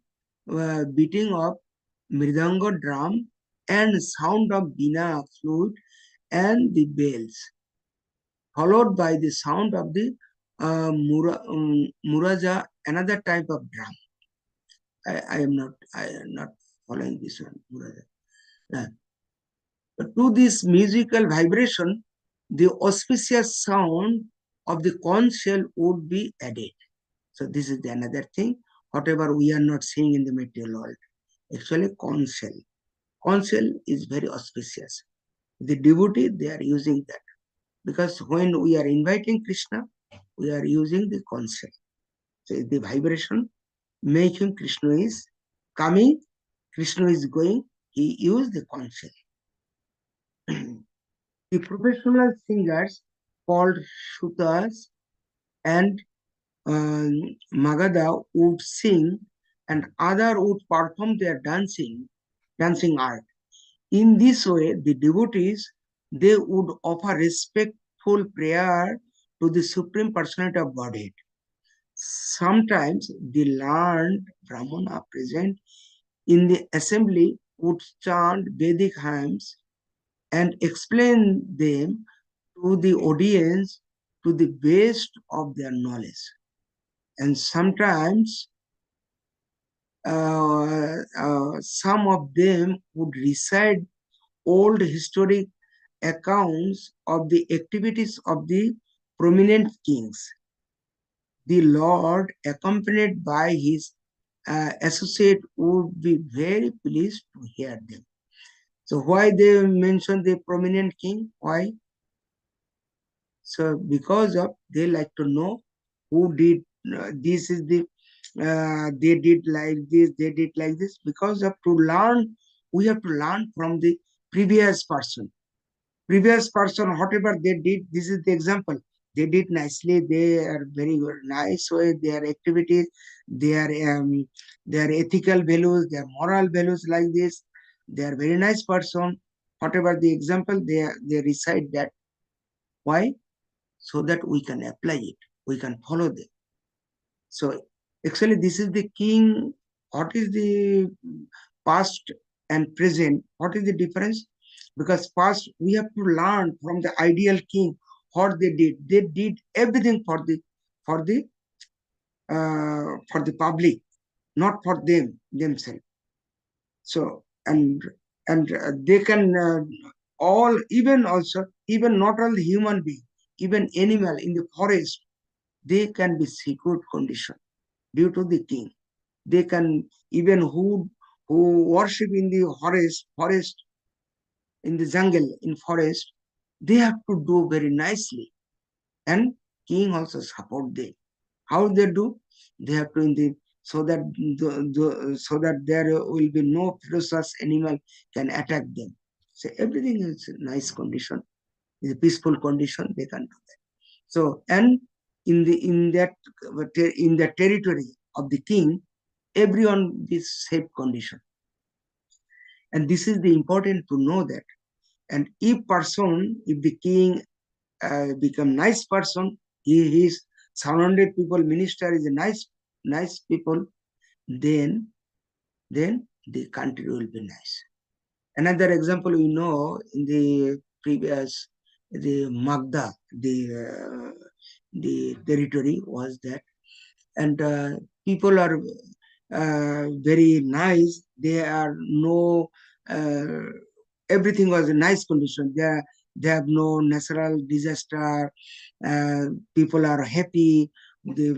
S3: beating of mridanga drum and sound of veena flute and the bells, followed by the sound of the muraja, another type of drum. I am not following this one, muraja. But to this musical vibration, the auspicious sound of the conch shell would be added. So this is the another thing, whatever we are not seeing in the material world. Actually, conch shell. Conch shell is very auspicious. The devotee, they are using that. Because when we are inviting Krishna, we are using the conch shell. So the vibration, making Krishna is coming, Krishna is going, he used the conch shell. The professional singers called Shutas and Magadha would sing, and other would perform their dancing art. In this way, the devotees, they would offer respectful prayer to the Supreme Personality of Godhead. Sometimes the learned Brahmana present in the assembly would chant Vedic hymns and explain them to the audience to the best of their knowledge. And sometimes some of them would recite old historic accounts of the activities of the prominent kings. The Lord, accompanied by his associate, would be very pleased to hear them. So why they mention the prominent king? Why? So because of they like to know who did this is the they did like this, they did like this. Because of to learn, we have to learn from the previous person. Previous person, whatever they did, this is the example. They did nicely. They are very nice way. Their activities, their ethical values, their moral values like this. They are very nice person. Whatever the example, they recite that. Why? So that we can apply it. We can follow them. So actually, this is the king. What is the past and present? What is the difference? Because past we have to learn from the ideal king what they did. They did everything for the public, not for themselves. So they can all even also even not all human being, even animal in the forest, they can be secured condition due to the king. They can even who worship in the forest in the jungle, in forest, they have to do very nicely. And king also support them. How they do? They have to in the so that so that there will be no ferocious animal can attack them. So everything is a nice condition, is a peaceful condition. They can do that. So and in the territory of the king, everyone is safe condition. And this is the important to know that. And if the king become nice person, his surrounded people, minister is a nice people, then the country will be nice. Another example we know in the previous, the Magda, the territory was that, and people are very nice. They are no everything was a nice condition. They have no natural disaster. People are happy. The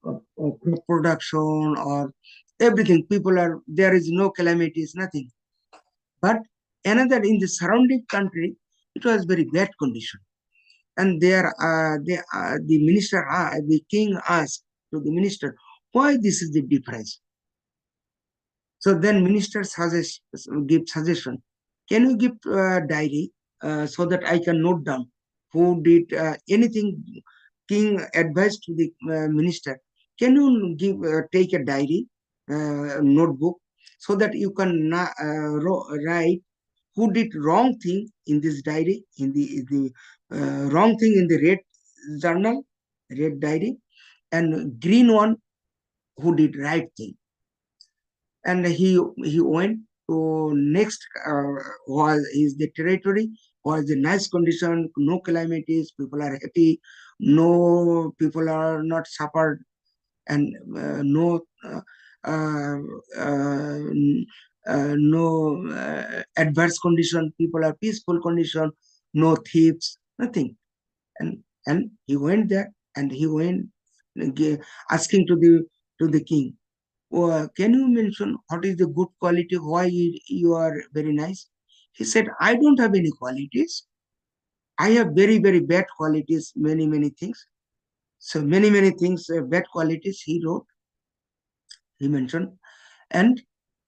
S3: crop production or everything. People are there is no calamities, nothing. But another in the surrounding country, it was very bad condition. And the king asked to the minister, why this is the difference? So then minister give suggestion. Can you give diary so that I can note down who did anything? King advised to the minister. Can you take a diary, notebook, so that you can write who did wrong thing in this diary, in the wrong thing in the red journal, red diary, and green one who did right thing. And he went to next was is the territory was the nice condition, no calamities, people are happy, no people are not suffered, and no uh, uh, no adverse condition, people are peaceful condition, no thieves, nothing. And he went there and he went asking to the king, can you mention what is the good quality, why you are very nice? He said, I don't have any qualities. I have very, very bad qualities, many things. So many things, bad qualities he wrote, he mentioned. And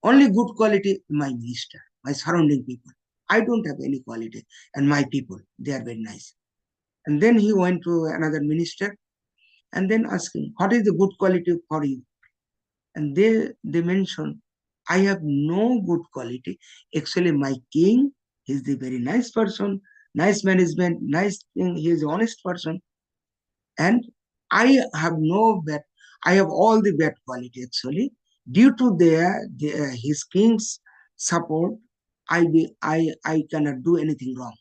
S3: only good quality, my minister, my surrounding people. I don't have any quality. And my people, they are very nice. And then he went to another minister and then asked him, what is the good quality for you? And they mention, I have no good quality. Actually, my king is the very nice person, nice management, nice thing. He is an honest person. And I have no bad, I have all the bad quality actually. Due to his king's support, I cannot do anything wrong.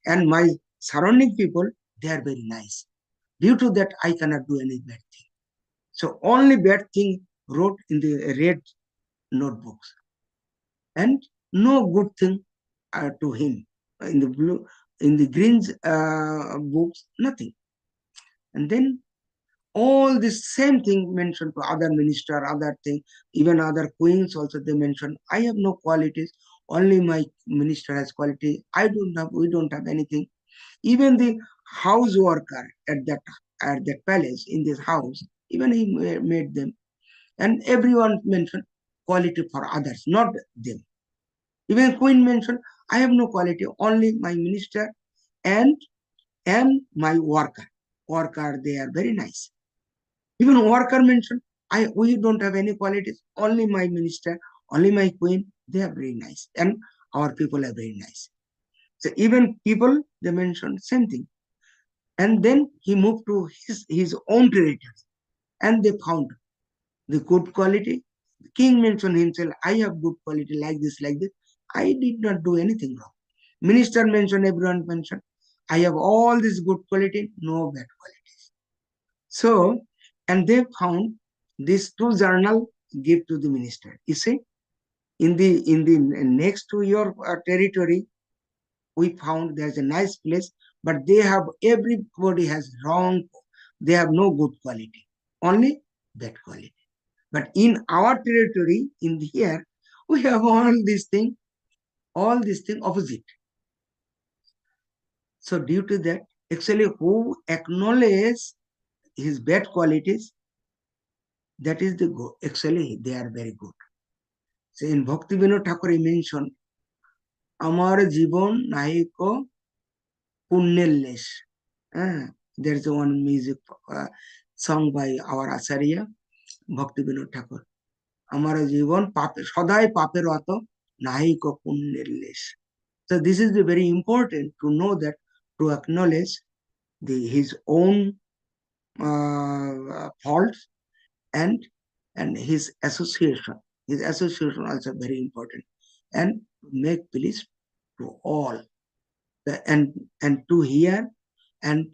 S3: And my surrounding people, they are very nice. Due to that, I cannot do any bad thing. So only bad thing wrote in the red notebooks, and no good thing to him. In the blue, in the green books, nothing. And then all this same thing mentioned to other minister, other thing, even other queens also they mentioned, I have no qualities, only my minister has quality. We don't have anything. Even the house worker at that palace, in this house, even he made them. And everyone mentioned quality for others, not them. Even queen mentioned, I have no quality, only my minister and my worker. Worker, they are very nice. Even worker mentioned, we don't have any qualities, only my minister, only my queen, they are very nice. And our people are very nice. So even people, they mentioned same thing. And then he moved to his own territory, and they found the good quality. The king mentioned himself, I have good quality like this, like this. I did not do anything wrong. Minister mentioned, everyone mentioned, I have all this good quality, no bad qualities. So, and they found these two journal give to the minister. You see, in the next to your territory, we found there's a nice place, but everybody has wrong. They have no good quality, only bad quality. But in our territory, in here, we have all these things opposite. So due to that, actually, who acknowledge his bad qualities, that is the good. Actually, they are very good. So in Bhakti Vinod Thakur, he mentioned, Amar Jibon Nahiko Punnellesh. There's one music song by our Acharya, Bhakti Vinod Thakur. Amar Jibon Sodai Paperato Nahiko Punnellesh. So this is very important to know that, to acknowledge his own faults and his association. His association also very important, and make peace to all, and to hear, and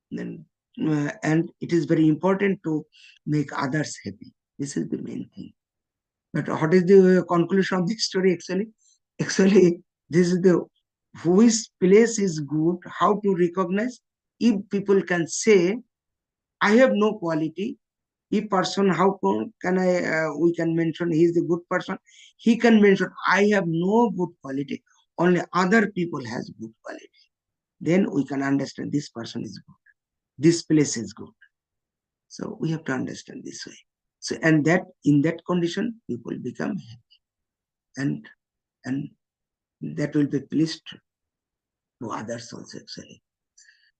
S3: it is very important to make others happy. This is the main thing. But what is the conclusion of this story? Actually, this is the which place is good, how to recognize. If people can say, I have no quality, if person, how can we can mention he is the good person? He can mention, I have no good quality, only other people has good quality. Then we can understand this person is good, this place is good. So we have to understand this way. So, and that in that condition, people become happy, and that will be pleased to others also, actually.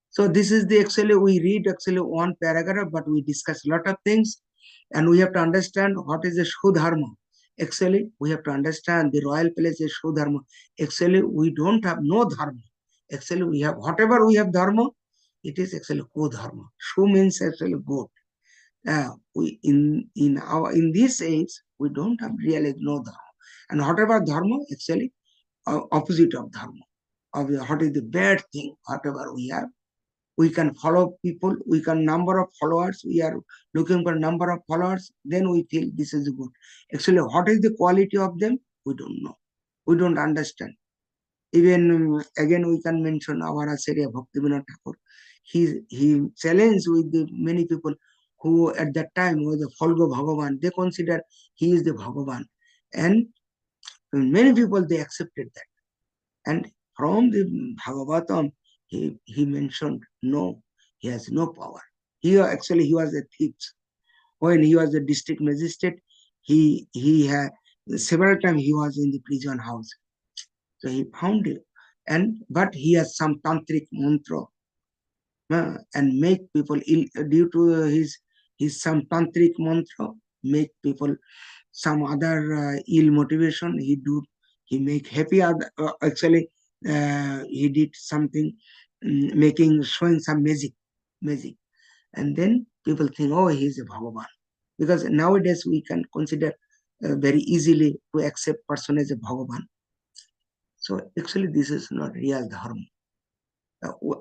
S3: So this is we read one paragraph, but we discuss a lot of things, and we have to understand what is the Shodharma. Actually, we have to understand the royal place is Shodharma. Actually, we don't have no dharma. Actually, we have whatever we have dharma, it is actually Kodharma. Shu means actually good. We in this age, we don't have really no dharma. And whatever dharma, actually opposite of dharma. What is the bad thing, whatever we have, we can follow people, we can number of followers, we are looking for number of followers, then we feel this is good. Actually, what is the quality of them? We don't know. We don't understand. Even again, we can mention our Acharya Bhaktivinoda Thakur. He challenged with the many people who at that time were the Folgo Bhagavan. They consider he is the Bhagavan. And many people, they accepted that. And from the Bhagavatam, he mentioned, no, he has no power. He was a thief. When he was a district magistrate, he had several times he was in the prison house. So he found it, but he has some tantric mantra, and make people ill due to his some tantric mantra, make people some other ill motivation. He make happy. He did something, showing some magic, and then people think, oh, he is a Bhagavan, because nowadays we can consider very easily to accept person as a Bhagavan. So actually, this is not real dharma.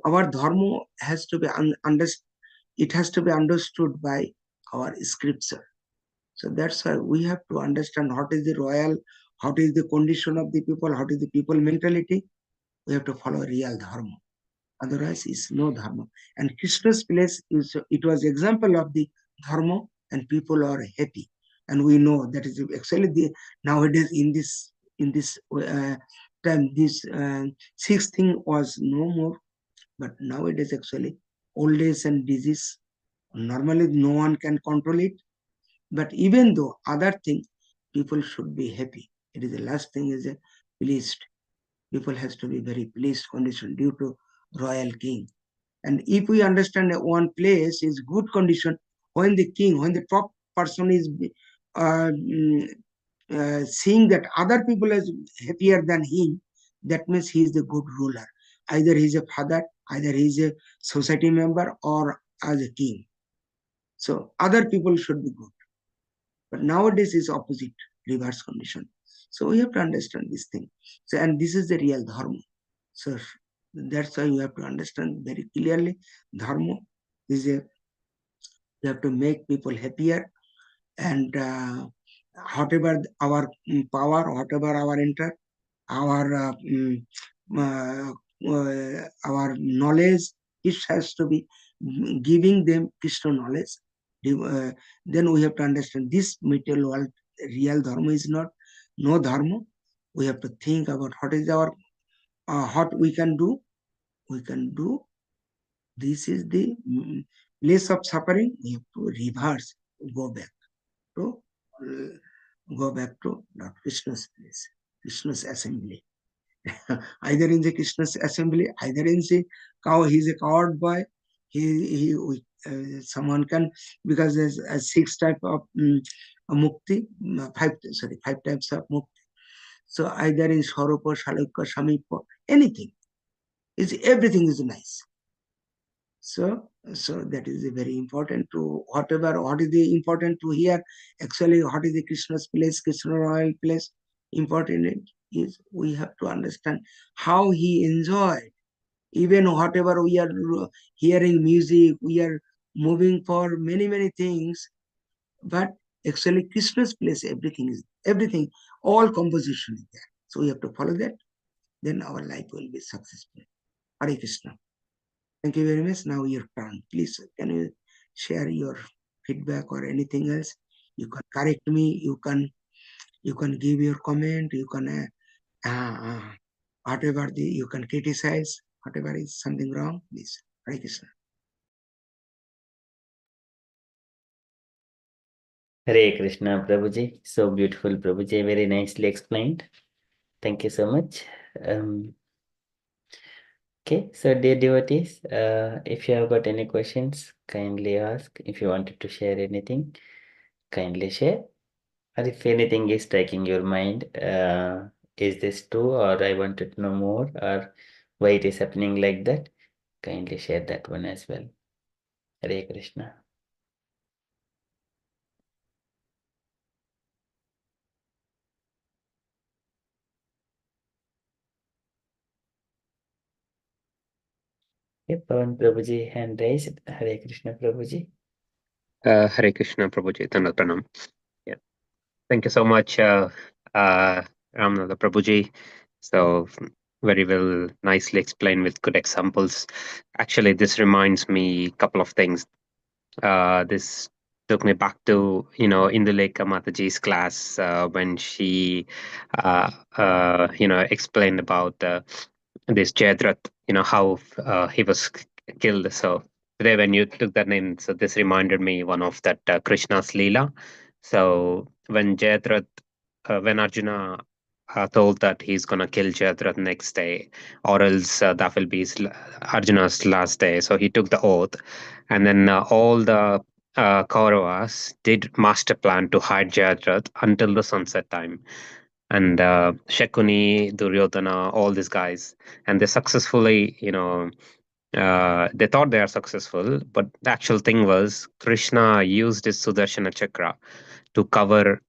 S3: Our dharma has to be understood. It has to be understood by our scripture. So that's why we have to understand what is the royal, what is the condition of the people, what is the people mentality. We have to follow real dharma. Otherwise, it's no dharma. And Krishna's place is, it was example of the dharma, and people are happy. And we know that is actually the nowadays in this time this sixth thing was no more, but nowadays actually old age and disease normally no one can control it. But even though other thing, people should be happy. It is the last thing is a pleased. People has to be very pleased condition due to royal king. And if we understand that one place is good condition, when the king, when the top person is seeing that other people is happier than him, that means he is the good ruler. Either he is a father, either he is a society member, or as a king. So other people should be good. But nowadays is opposite, reverse condition. So we have to understand this thing. So, and this is the real dharma. So that's why you have to understand very clearly. Dharma is a, you have to make people happier, and whatever our power, whatever our enter, our our knowledge, it has to be giving them Krishna knowledge. Then we have to understand this material world, real dharma is not no dharma. We have to think about what is our what we can do. We can do. This is the place of suffering. We have to reverse, go back to Lord Krishna's place, Krishna's assembly. Either in the Krishna's assembly, either in the cow, he's a coward boy. Someone can, because there's a six type of mukti, five types of mukti. So either in Sarupa, Shalukya, Samipa, anything. Everything is nice. So that is very important to what is the important to hear. Actually, what is the Krishna's place, Krishna royal place? Important is we have to understand how he enjoyed. Even whatever we are hearing music, we are moving for many things, but actually Krishna's place, everything, all composition is there. So we have to follow that. Then our life will be successful. Hare Krishna. Thank you very much. Now your turn. Please, can you share your feedback or anything else? You can correct me. You can give your comment. You can whatever you can criticize. Whatever is something wrong, please. Hare Krishna.
S2: Hare Krishna, Prabhuji. So beautiful, Prabhuji. Very nicely explained. Thank you so much. Okay, so dear devotees, if you have got any questions, kindly ask. If you wanted to share anything, kindly share. Or if anything is striking your mind, is this true, or I wanted to know more, or why it is happening like that, kindly share that one as well. Hare Krishna. Okay, Pawan Prabhuji, hand raised. Hare Krishna, Prabhuji.
S5: Hare Krishna, Prabhuji. Pranam. Yeah. Thank you so much, Ramnatha Prabhuji. So very well, nicely explained with good examples. Actually, this reminds me a couple of things. This took me back to, Indulekha Mataji's class when she, explained about this Jayadratha, how he was killed. So today when you took that name, so this reminded me one of that Krishna's Leela. So when Jayadratha, when Arjuna told that he's gonna kill Jayadratha next day, or else that will be Arjuna's last day. So he took the oath, and then all the Kauravas did master plan to hide Jayadratha until the sunset time. And Shakuni, Duryodhana, all these guys, and they successfully, they thought they are successful, but the actual thing was Krishna used his Sudarshana chakra to cover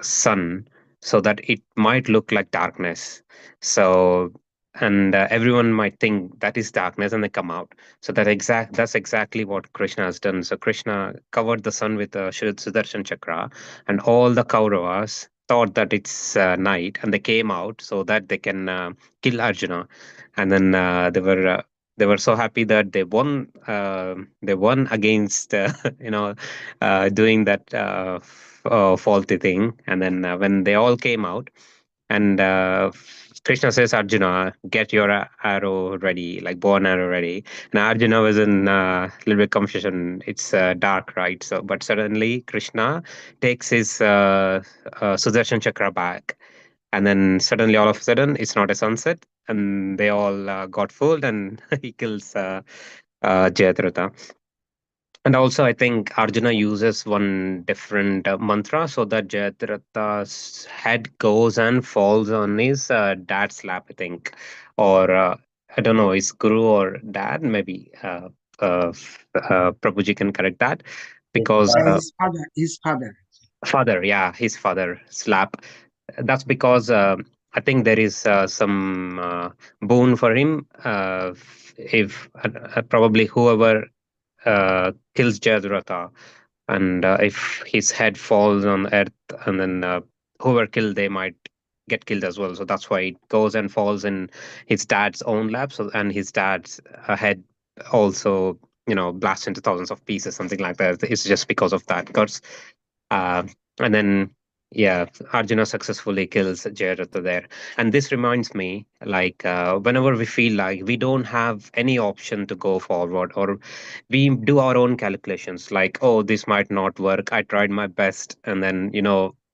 S5: sun so that it might look like darkness. So and everyone might think that is darkness, and they come out. So that's exactly what Krishna has done. So Krishna covered the sun with a Sudarshan chakra, and all the Kauravas thought that it's night, and they came out so that they can kill Arjuna. And then they were so happy that they won. They won against doing that faulty thing. And then when they all came out, and Krishna says, Arjuna, get your arrow ready, like bow and arrow ready. And Arjuna was in a little bit confusion. It's dark, right? So, but suddenly Krishna takes his Sudarshan chakra back. And then suddenly, all of a sudden, it's not a sunset. And they all got fooled, and he kills Jayadratha. And also, I think Arjuna uses one different mantra so that Jayadratha's head goes and falls on his dad's lap, I think. Or I don't know, his guru or dad, maybe. Prabhuji can correct that. Because
S3: His father.
S5: father, yeah, his father slap. That's because I think there is some boon for him. If probably whoever kills Jayadratha, and if his head falls on earth, and then whoever killed, they might get killed as well. So that's why it goes and falls in his dad's own lap. So, and his dad's head also, blasts into thousands of pieces, something like that. It's just because of that curse. Uh, and then, yeah, Arjuna successfully kills Jayadratha there. And this reminds me, like, whenever we feel like we don't have any option to go forward, or we do our own calculations, like, oh, this might not work. I tried my best. And then,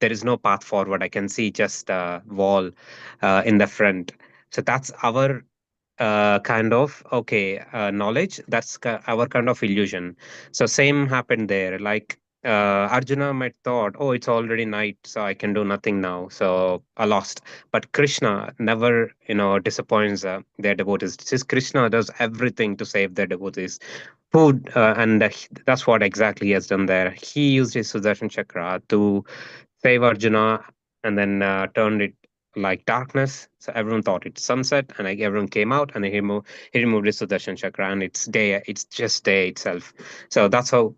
S5: there is no path forward. I can see just a wall in the front. So that's our kind of knowledge. That's our kind of illusion. So same happened there. Like Arjuna might thought, oh, it's already night, so I can do nothing now, so I lost. But Krishna never disappoints their devotees. Since Krishna does everything to save their devotees, food, and that's what exactly he has done there. He used his Sudarshan chakra to save Arjuna, and then turned it like darkness. So everyone thought it's sunset, and like everyone came out, and he removed his Sudarshan chakra, and it's day. It's just day itself. So that's how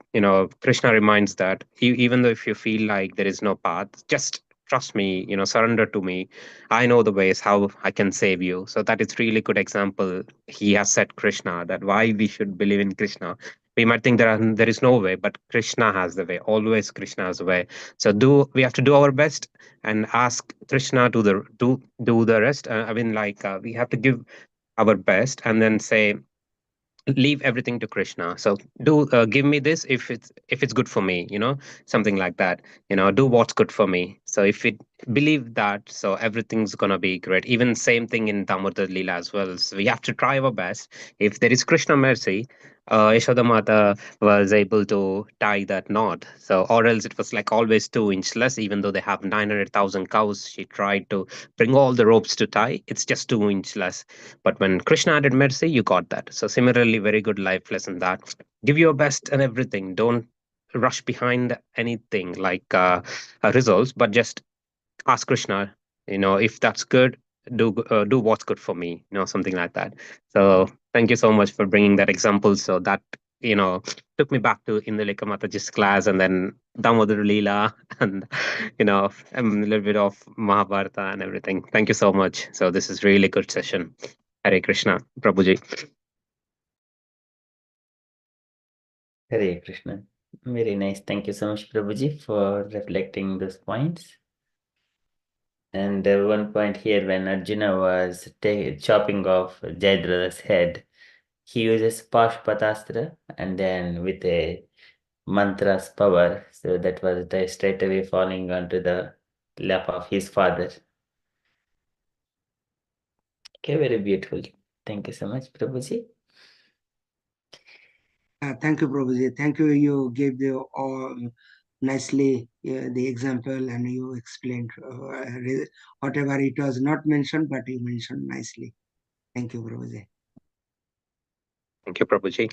S5: Krishna reminds that even though if you feel like there is no path, just trust me. Surrender to me. I know the ways how I can save you. So that is really good example. He has said Krishna that why we should believe in Krishna. We might think there is no way, but Krishna has the way. Always Krishna has the way. So we have to do our best and ask Krishna to do the rest. I mean, like we have to give our best and then say, leave everything to Krishna. So do give me this if it's good for me, something like that. Do what's good for me. So if it believe that, so everything's gonna be great. Even same thing in Damodar Leela as well. So we have to try our best. If there is Krishna mercy, Yashoda Mata was able to tie that knot. So or else it was like always 2 inch less, even though they have 900,000 cows. She tried to bring all the ropes to tie. It's just 2 inch less. But when Krishna added mercy, you got that. So similarly, very good life lesson that give your best and everything. Don't rush behind anything like results, but just ask Krishna. If that's good, do what's good for me. Something like that. So thank you so much for bringing that example. So that took me back to Indalika Mataji's class, and then Damodar Leela, and a little bit of Mahabharata and everything. Thank you so much. So this is really good session. Hare Krishna, Prabhuji.
S2: Hare Krishna. Very nice. Thank you so much, Prabhuji, for reflecting those points. And one point here, when Arjuna was chopping off Jayadratha's head, he uses Pashpatastra and then with a mantra's power, so that was straight away falling onto the lap of his father. Okay, very beautiful. Thank you so much, Prabhuji.
S3: Thank you, Prabhuji. Thank you. You gave the nicely the example, and you explained whatever it was not mentioned, but you mentioned nicely. Thank you, Prabhuji.
S5: Thank you, Prabhuji.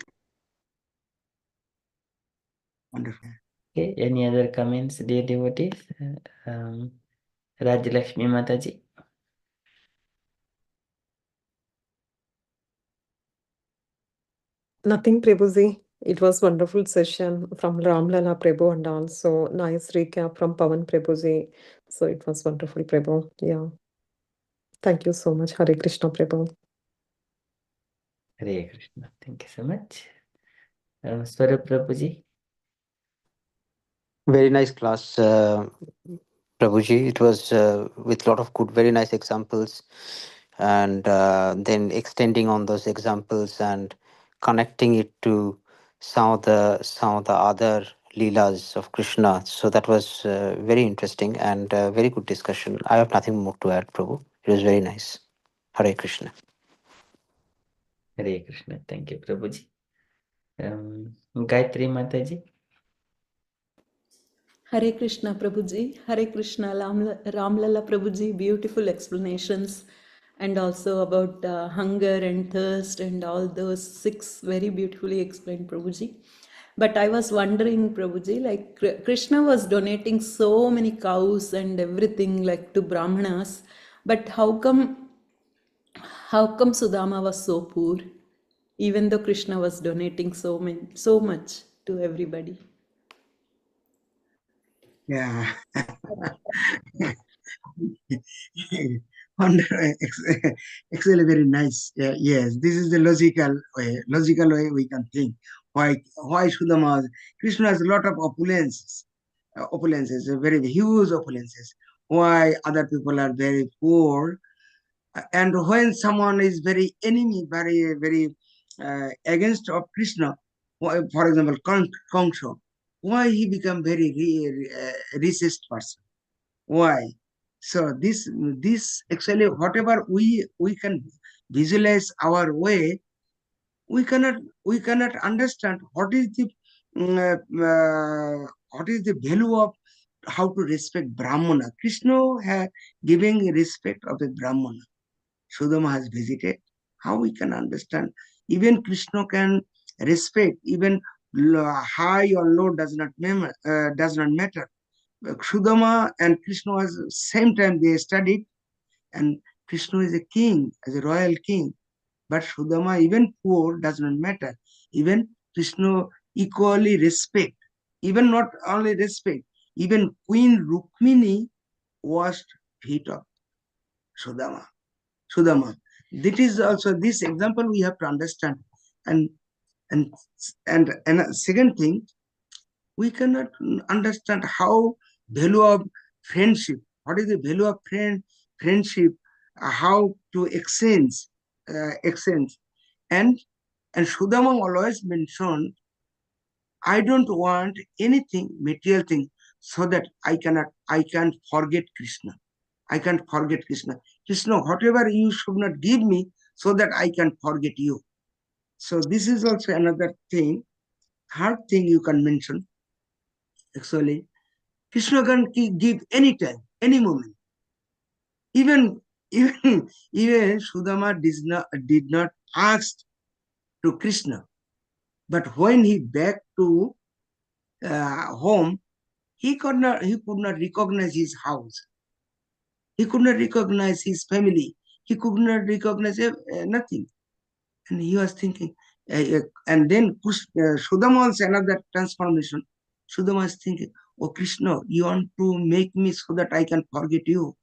S3: Wonderful.
S2: Okay, any other comments, dear devotees? Raj Lakshmi Mataji.
S6: Nothing, Prabhuji. It was wonderful session from Ramlala Prabhu and also nice recap from Pavan Prabhuji. So it was wonderful, Prabhu. Yeah. Thank you so much. Hare Krishna, Prabhu.
S2: Hare Krishna. Thank you so much. Swarup Prabhuji.
S7: Very nice class, Prabhuji. It was with a lot of good, very nice examples, and then extending on those examples and connecting it to some of the other leelas of Krishna. So that was very interesting and very good discussion. I have nothing more to add, Prabhu. It was very nice. Hare Krishna.
S2: Hare Krishna. Thank you, Prabhuji. Gayatri Mataji.
S4: Hare Krishna Prabhuji, Hare Krishna Ramlala Prabhuji, beautiful explanations, and also about hunger and thirst and all those 6 very beautifully explained, Prabhuji. But I was wondering, Prabhuji, like Krishna was donating so many cows and everything like to Brahmanas, but how come Sudama was so poor, even though Krishna was donating so much to everybody?
S3: Yeah. Wonder, actually very nice. Yes, this is the logical way we can think. Why Sudama? Krishna has a lot of opulences, very huge opulences. Why other people are very poor? And when someone is very enemy, very against of Krishna, for example, Kangsha, why he become very racist person? Why? So this actually whatever we can visualize our way, we cannot understand what is the value of how to respect Brahmana. Krishna giving respect of the Brahmana. Sudama has visited. How we can understand? Even Krishna can respect. Even high or low does not matter. Sudama and Krishna was same time they studied, and Krishna is a king, as a royal king. But Sudama, even poor, does not matter. Even Krishna equally respect. Even not only respect, even Queen Rukmini washed feet of Sudama. Sudama. That is also this example we have to understand. And and and a second thing, we cannot understand how value of friendship. What is the value of friendship? How to exchange, and Sudama always mentioned, I don't want anything material thing, so that I can't forget Krishna. I can't forget Krishna. Krishna, whatever you should not give me, so that I can forget you. So this is also another thing. Third thing you can mention, actually, Krishna can give any time, any moment. Even even Sudama did not ask to Krishna, but when he back to home, he could not recognize his house. He could not recognize his family. He could not recognize nothing. And he was thinking, and then Sudama also another transformation. Sudama is thinking, oh Krishna, you want to make me so that I can forget you.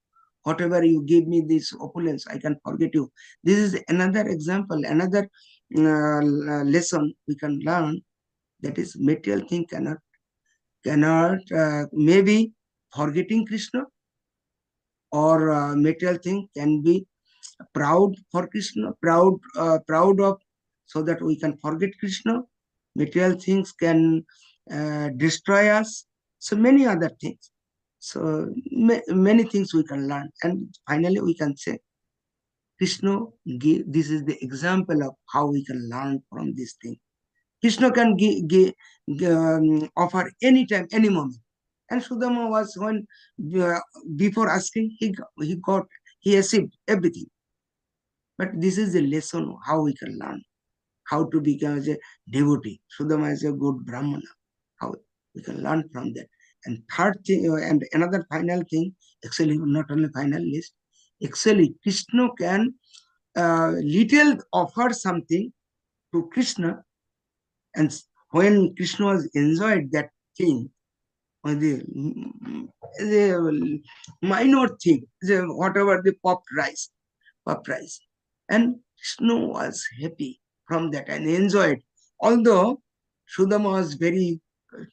S3: Whatever you give me this opulence, I can forget you. This is another example, another lesson we can learn, that is material thing cannot maybe forgetting Krishna, or material thing can be proud for Krishna, proud of, so that we can forget Krishna. Material things can destroy us. So many other things. So many things we can learn. And finally we can say, Krishna, this is the example of how we can learn from this thing. Krishna can offer anytime, any moment. And Sudama was when, before asking, he received everything. But this is the lesson how we can learn, how to become as a devotee. Sudama is a good Brahmana. How we can learn from that. And third thing, and another final thing, actually not only final list, actually Krishna can little offer something to Krishna, And when Krishna was enjoyed that thing, the minor thing, whatever the popped rice, and Krishna was happy from that and enjoyed. Although Sudama was very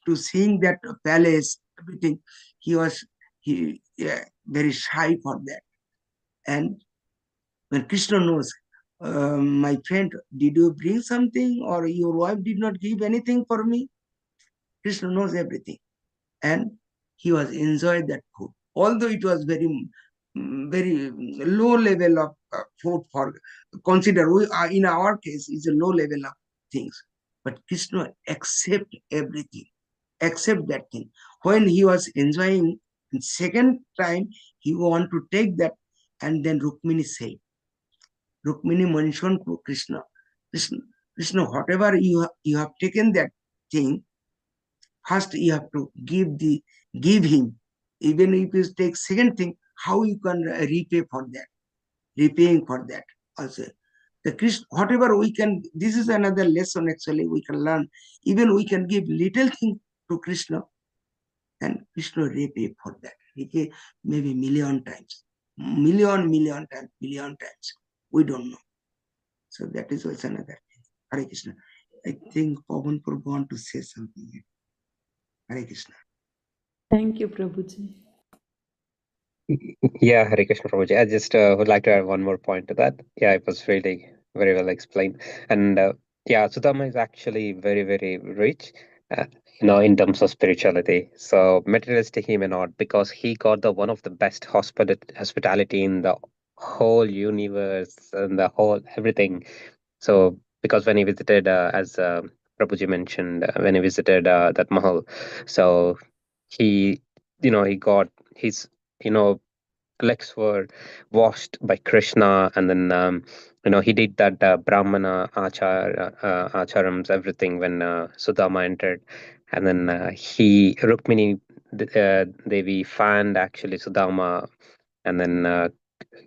S3: to seeing that palace, everything, he was very shy for that. And when Krishna knows, my friend, did you bring something or your wife did not give anything for me? Krishna knows everything. And he was enjoyed that food. Although it was very low level of food for consider in our case is a low level of things. But Krishna accept everything, accept that thing. When he was enjoying, the second time he want to take that, and then Rukmini said, Rukmini mentioned to Krishna, Krishna, whatever you have taken that thing, first you have to give him. Even if you take second thing, how you can repay for that, repaying for that also. The Krishna, whatever we can, this is another lesson actually we can learn. Even we can give little thing to Krishna, and Krishna repay for that. Repay maybe million times, million times. We don't know. So that is also another thing. Hare Krishna. I think Pavan Prabhu want to say something. Hare Krishna.
S4: Thank you, Prabhuji.
S5: Yeah, Hare Krishna Prabhuji. I just would like to add one more point to that. Yeah, it was really very well explained. And yeah, Sudama is actually very, very rich, in terms of spirituality. So materialistic he may not, because he got the one of the best hospitality in the whole universe and the whole everything. So because when he visited, as Prabhuji mentioned, when he visited that Mahal, so he, he got his, you know, legs were washed by Krishna, and then he did that Brahmana acharams, everything when Sudama entered, and then Rukmini Devi fanned actually Sudama, and then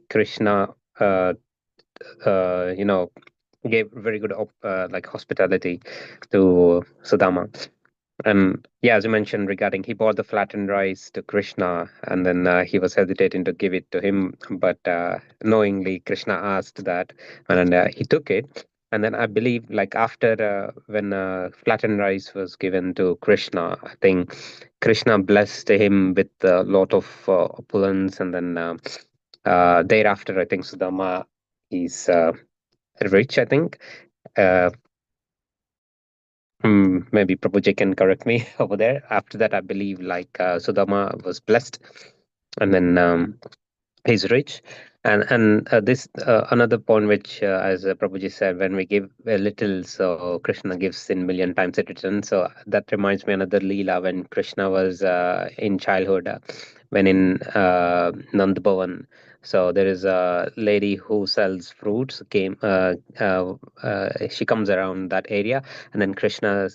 S5: Krishna, you know, gave very good like hospitality to Sudama. And yeah, as you mentioned regarding, he bought the flattened rice to Krishna, and then he was hesitating to give it to him, but knowingly Krishna asked that, and he took it. And then I believe, like after when flattened rice was given to Krishna, I think Krishna blessed him with a lot of opulence, and then thereafter, I think Sudama is rich. I think. Uh, Maybe Prabhuji can correct me over there. After that, I believe like Sudama was blessed, and then he's rich. And this another point which, as Prabhuji said, when we give a little, so Krishna gives in million times it return. So that reminds me another Leela when Krishna was in childhood, when in Nand Bhavan. So there is a lady who sells fruits. She comes around that area, and then Krishna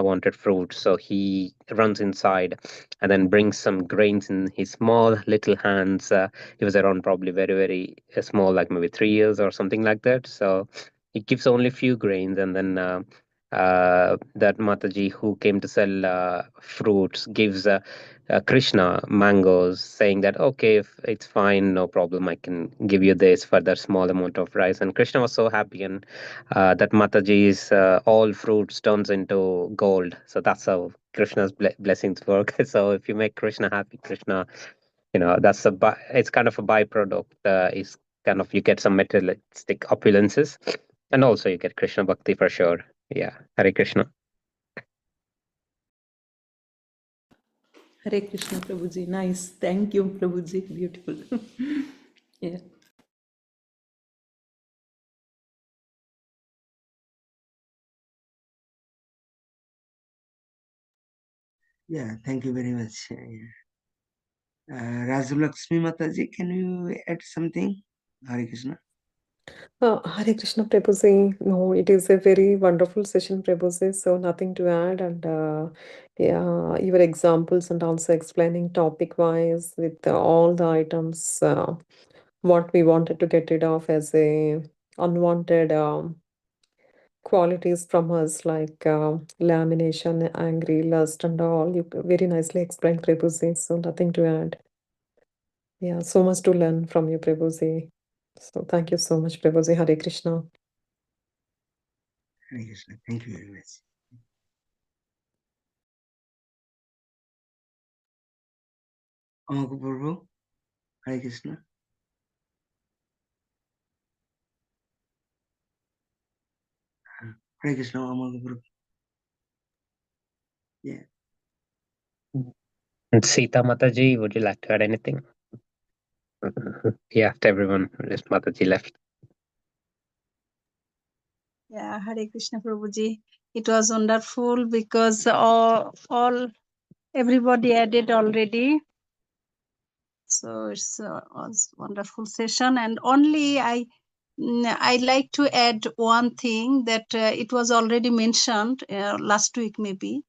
S5: wanted fruit, so he runs inside, and then brings some grains in his small little hands. He was around probably very, very small, like maybe 3 years or something like that. So he gives only few grains, and then that Mataji who came to sell fruits gives Krishna mangoes, saying that, okay, if it's fine, no problem, I can give you this for that small amount of rice. And Krishna was so happy, and that Mataji's all fruits turns into gold. So that's how Krishna's blessings work. So if you make Krishna happy, Krishna, that's it's kind of a byproduct. Is kind of, you get some materialistic opulences, and also you get Krishna bhakti for sure. Yeah, Hare Krishna.
S4: Hare Krishna, Prabhuji. Nice. Thank you, Prabhuji. Beautiful. Yeah.
S3: Yeah, thank you very much. Rajulakshmi Mataji, can you add something? Hare Krishna.
S6: Hare Krishna Prabhuji. No, it is a very wonderful session, Prabhuji. So nothing to add, and yeah, your examples and also explaining topic wise with all the items, what we wanted to get rid of as a unwanted qualities from us, like lamination, angry, lust, and all. You very nicely explained, Prabhuji. So nothing to add. Yeah, so much to learn from you, Prabhuji. So thank you so much, Prabhuji. Hare Krishna.
S3: Hare Krishna. Thank you very much. Prabhu, Hare Krishna. Hare Krishna, Prabhu. Yeah.
S5: And Sita Mataji, would you like to add anything? Yeah, after everyone, just Mataji left.
S1: Yeah, Hare Krishna Prabhuji. It was wonderful because everybody added already. So it's was wonderful session, and only I like to add one thing that it was already mentioned last week maybe,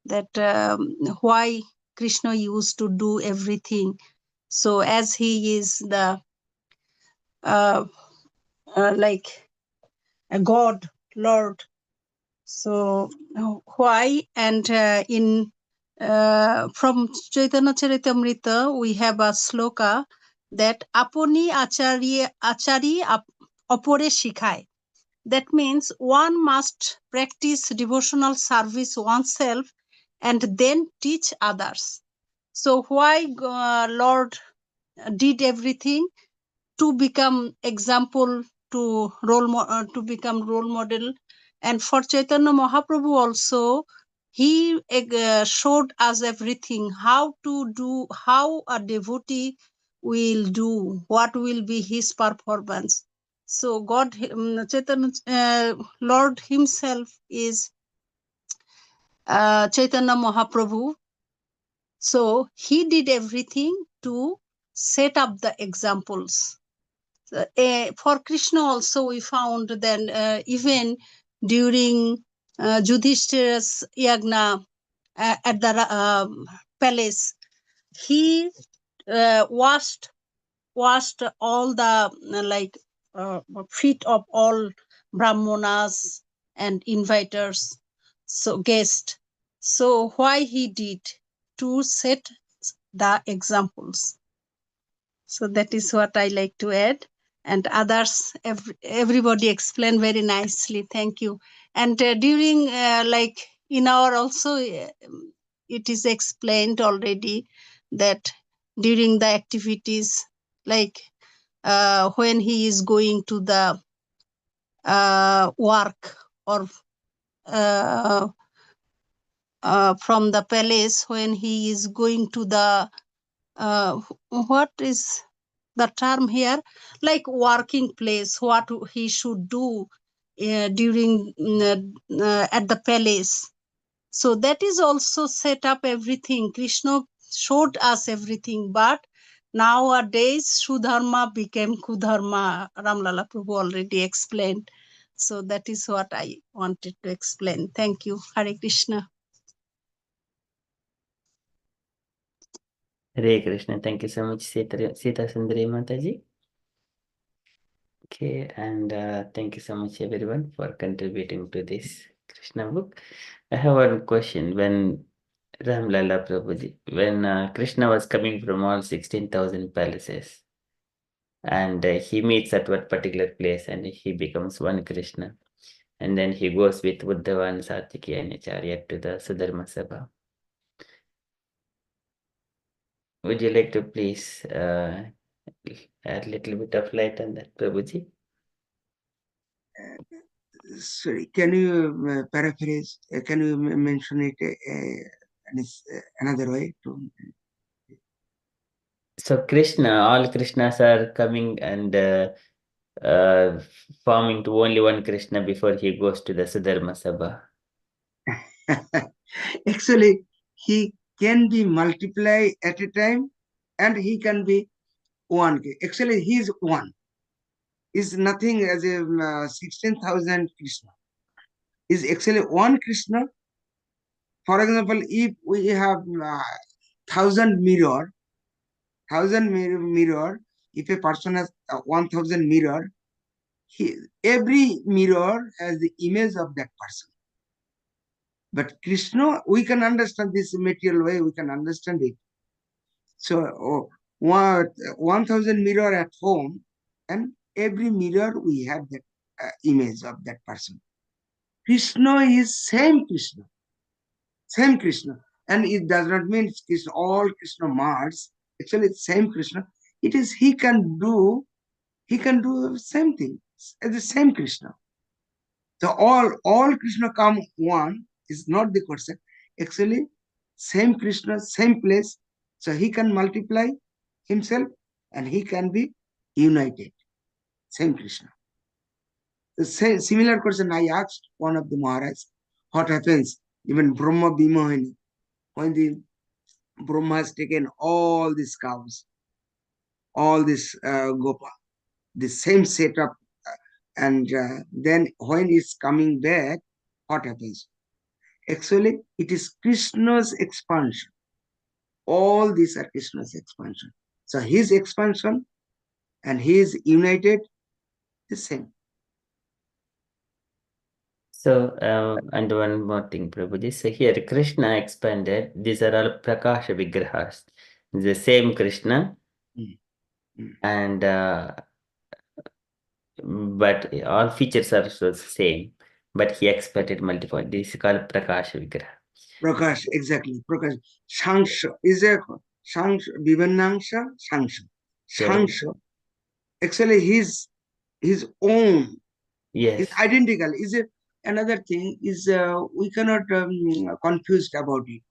S1: that why Krishna used to do everything. So as he is the like a God, Lord. So why? And in from Chaitanya Charitamrita we have a sloka that aponi achari apore shikhai. That means one must practice devotional service oneself and then teach others. So why Lord did everything? To become example, to become role model. And for Chaitanya Mahaprabhu also, he showed us everything, how to do, how a devotee will do, what will be his performance. So God, Chaitanya, Lord himself is Chaitanya Mahaprabhu. So he did everything to set up the examples. For Krishna also we found that even during Yudhishthira's yagna at the palace, he washed all the feet of all brahmanas and inviters, so guests. So why he did? To set the examples. So that is what I like to add. And others, everybody explained very nicely. Thank you. And during in our also, it is explained already that during the activities, like when he is going to the work or from the palace, when he is going to the what is the term here, like working place, what he should do during at the palace. So that is also set up everything. Krishna showed us everything, but nowadays Sudharma became Kudharma. Ramlala Prabhu already explained. So that is what I wanted to explain. Thank you. Hare Krishna.
S2: Hare Krishna. Thank you so much, Sita Sundari Mataji. Okay, and thank you so much everyone for contributing to this Krishna book. I have one question. When Ramlala Prabhuji, when Krishna was coming from all 16,000 palaces, and he meets at what particular place, and he becomes one Krishna, and then he goes with Uddhava and Satyaki and Acharya to the Sudharma Sabha. Would you like to please add a little bit of light on that, Prabhuji?
S3: Sorry, can you paraphrase? Can you mention it another way?
S2: So Krishna, all Krishnas are coming and forming to only one Krishna before he goes to the Sudharma Sabha.
S3: Actually, he can be multiplied at a time, and he can be one. Actually, he is one. Is nothing as a 16,000 Krishna. Is actually one Krishna. For example, if we have 1,000 mirror, if a person has 1,000 mirror, every mirror has the image of that person. But Krishna, we can understand this material way, we can understand it. So 1,000 mirror at home, and every mirror we have that image of that person. Krishna is same Krishna. Same Krishna. And it does not mean it's Krishna, all Krishna Mars. Actually, it's same Krishna. It is he can do the same thing as the same Krishna. So all Krishna come one is not the concept. Actually, same Krishna, same place. So he can multiply himself and he can be united. Same Krishna. The same, similar question I asked one of the Maharaj, what happens even Brahma Bhimahani, when the Brahma has taken all these cows, all this Gopa, the same setup, and then when it's coming back, what happens? Actually, it is Krishna's expansion. All these are Krishna's expansion. So his expansion and his united the same.
S2: So, and one more thing, Prabhuji. So here, Krishna expanded. These are all Prakasha Vigrahas. The same Krishna. And but all features are so same. But he expanded multiple. This is called Prakasha Vigraha.
S3: Prakash, exactly. Prakash. Shangsha is a Shangsha, Vivannangsha, Shangsha. Shangsha. Actually, his own.
S2: Yes.
S3: Is identical. Is it another thing? Is we cannot confused about it.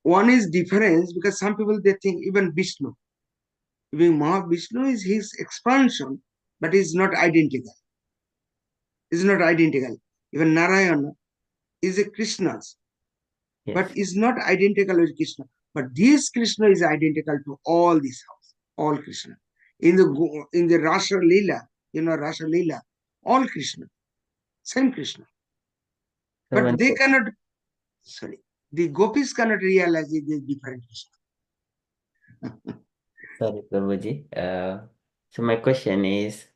S3: One is difference because some people they think even Vishnu, even Vishnu is his expansion, but is not identical. Is not identical. Even Narayana is a Krishna's, but is not identical with Krishna. But this Krishna is identical to all these house, all Krishna. In the Rasa Leela, Rasa Leela, all Krishna, same Krishna.
S2: So
S3: but they cannot, the gopis cannot realize it is different Krishna.
S2: Sorry, Prabhuji. So my question is,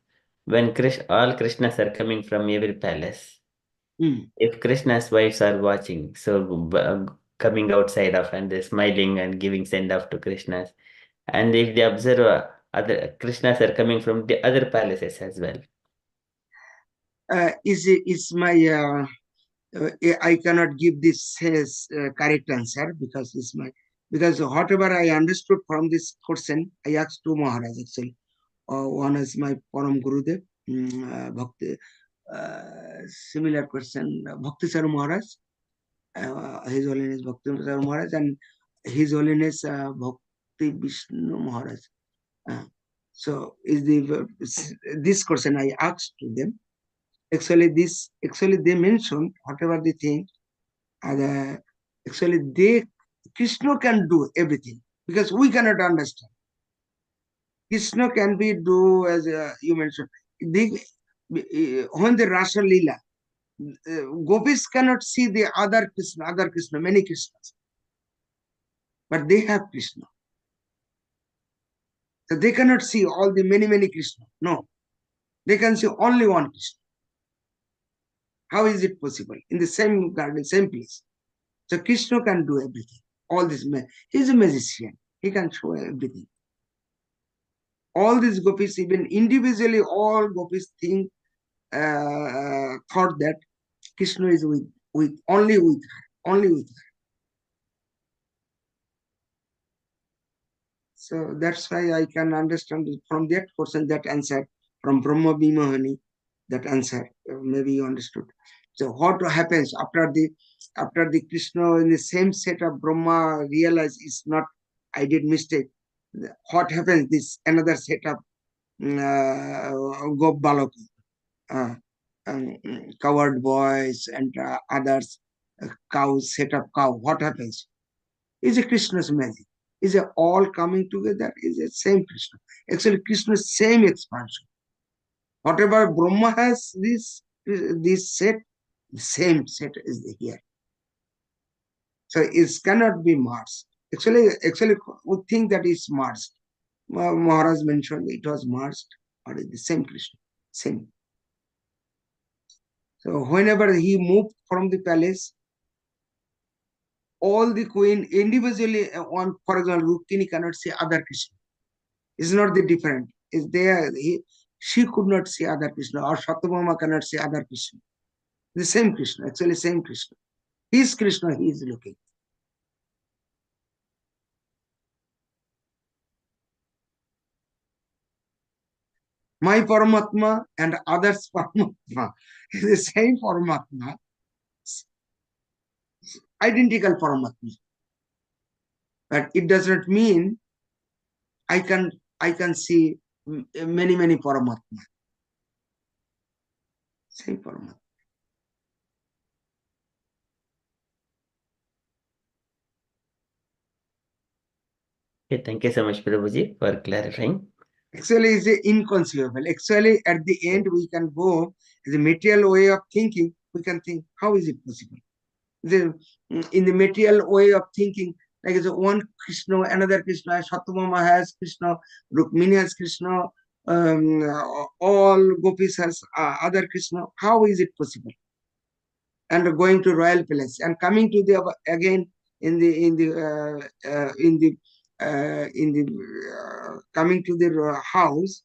S2: when all Krishnas are coming from every palace, if Krishna's wives are watching, so coming outside of and they're smiling and giving send off to Krishnas, and if they observe other Krishnas are coming from the other palaces as well.
S3: Is my I cannot give this correct answer because whatever I understood from this question, I asked two Maharaj actually. One is my Param Gurudev, Bhakti, similar question, Bhakti Sar Maharaj, His Holiness Bhakti Sar Maharaj, and His Holiness Bhakti Vishnu Maharaj. So is this question I asked to them. Actually they mentioned whatever they think. Actually Krishna can do everything because we cannot understand. Krishna can be do as you mentioned. When the Rasa Leela, gopis cannot see the other Krishna, many Krishnas, but they have Krishna. So they cannot see all the many Krishna. No, they can see only one Krishna. How is it possible? In the same garden, same place. So Krishna can do everything. All this man, he's a magician. He can show everything. All these gopis, even individually, all gopis thought that Krishna is only with her. So that's why I can understand from that question, that answer from Brahma Bhimahani, that answer. Maybe you understood. So what happens after the Krishna in the same set of Brahma realize it's not, I did mistake. What happens? This another set of Gop Balaka, coward boys and others, cows, set of cow. What happens? Is a Krishna's magic. Is it all coming together? Is it same Krishna? Actually, Krishna's same expansion. Whatever Brahma has, this set, the same set is here. So it cannot be merged. Actually, we think that it's merged. Maharaj mentioned it was merged, but it's the same Krishna, same. So whenever he moved from the palace, all the queen individually, one, for example, Rukmini cannot see other Krishna. It's not the different. Is there? She could not see other Krishna, or Satyabhama cannot see other Krishna. The same Krishna, actually same Krishna. His Krishna he is looking. My Paramatma and others Paramatma is the same Paramatma, identical Paramatma. But it does not mean I can see many Paramatma. Same Paramatma.
S2: Okay, thank you so much, Prabhuji, for clarifying.
S3: Actually, it's inconceivable. Actually, at the end, we can go the material way of thinking. We can think, how is it possible? In the material way of thinking, like it's one Krishna, another Krishna, Satyabhama has Krishna, Rukmini has Krishna, all gopis has other Krishna. How is it possible? And going to royal palace and coming to the again in the coming to the house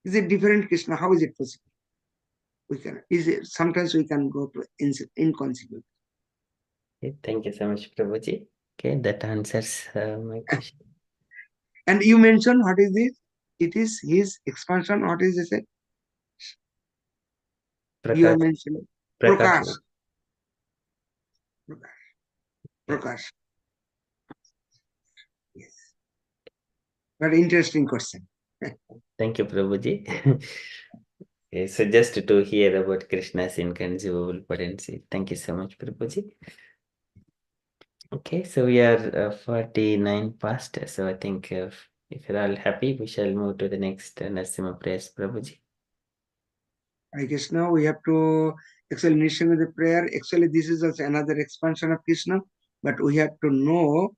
S3: is a different Krishna. How is it possible? We can sometimes we can go to inconceivable.
S2: Okay, thank you so much, Prabhuji. Okay, that answers my question.
S3: And you mentioned what is this? It is his expansion. What is this? You have
S2: Prakash.
S3: mentioned
S2: Prakash.
S3: Prakash. Yes. But interesting question.
S2: Thank you, Prabhuji. Okay, so just to hear about Krishna's inconceivable potency. Thank you so much, Prabhuji. Okay, so we are 49 past, so I think if you're all happy, we shall move to the next Narasimha prayers, Prabhuji.
S3: Hare Krishna, we have to actually initiate the prayer. Actually, this is also another expansion of Krishna, but we have to know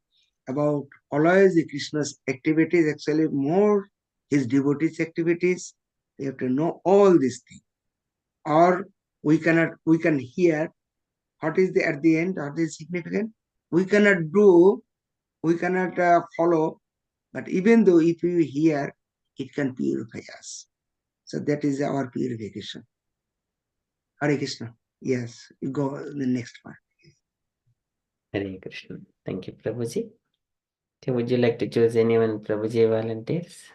S3: about always the Krishna's activities, actually more his devotees' activities. We have to know all these things. Or we can hear what is the at the end, what is significant. We cannot follow, but even though if we hear, it can purify us. So that is our purification. Hare Krishna. Yes, you go the next part.
S2: Hare Krishna. Thank you, Prabhuji. Okay, would you like to choose anyone, Prabhuji volunteers?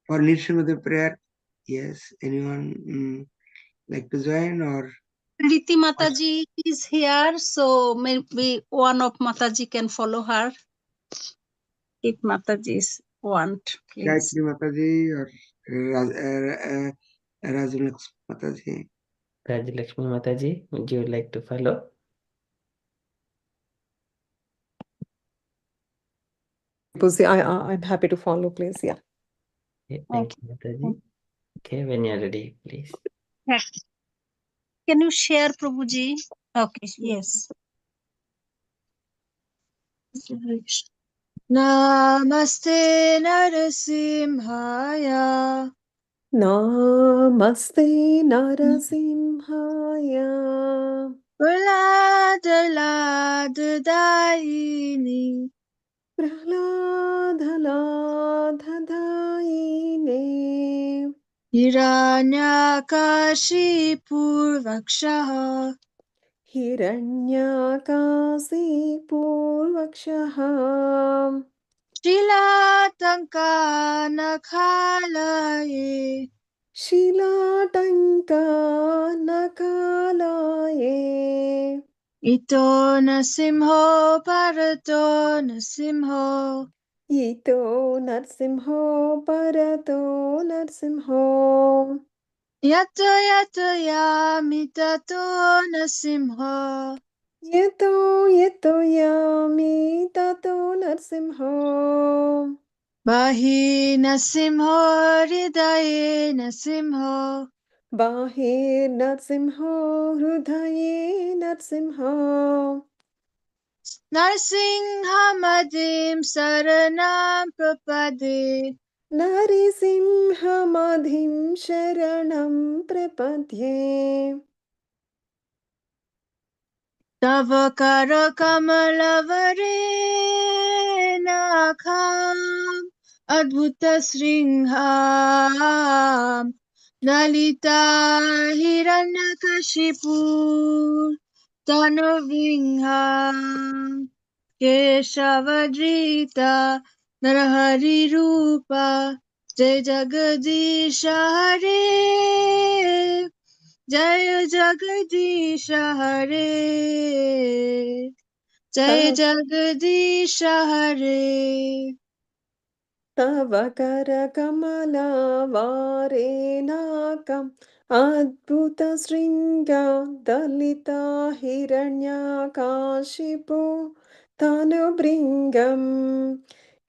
S3: For initiation of the prayer, yes, anyone like to join or?
S1: Riti Mataji is here, so maybe one of Mataji can follow her. If Mataji's want, please.
S3: Gayatri Mataji or Rajulakshmi Mataji.
S2: Rajulakshmi Mataji, would you like to follow?
S6: I'm happy to follow, please. Yeah.
S2: Okay, thank you, Mataji. Okay, when you're ready, please.
S1: Yeah. Can you share, Prabhuji? Okay, yes. Namaste Narasimhaya.
S6: Namaste Narasimhaya.
S1: Praladadayini.
S6: Praladhaladhadayine.
S1: Hiranyakashipurvakshaha.
S6: Hiranyakasipurvakshaha.
S1: Shilatankanakalaye.
S6: Shilatanka nakalaye.
S1: Ito nasimho parato nasimho.
S6: Ito narsimho parato narsimho.
S1: Yato yato yami tato nasimho.
S6: Yeto yami tato narsimho.
S1: Bahi nasimho hridaye nasimho.
S6: Bahir narsimho hrudaye narsimho.
S8: Narsinhamadiim Saranam Prapade.
S6: Narisimhamadhim Sharanam Prapadye.
S8: Tavakara Kamalavare Nakham Adbhuta Sringham Lalita Hiranyakashipu Tanuvringham Keshavadrita Narahari Rupa Jai Jagadisha Hare Jai Jagadisha Hare Jai Jagadisha Hare.
S6: Tavakara Kamala Varenakam Adbhuta Sringa Dalita Hiranyakashipu Tanubringam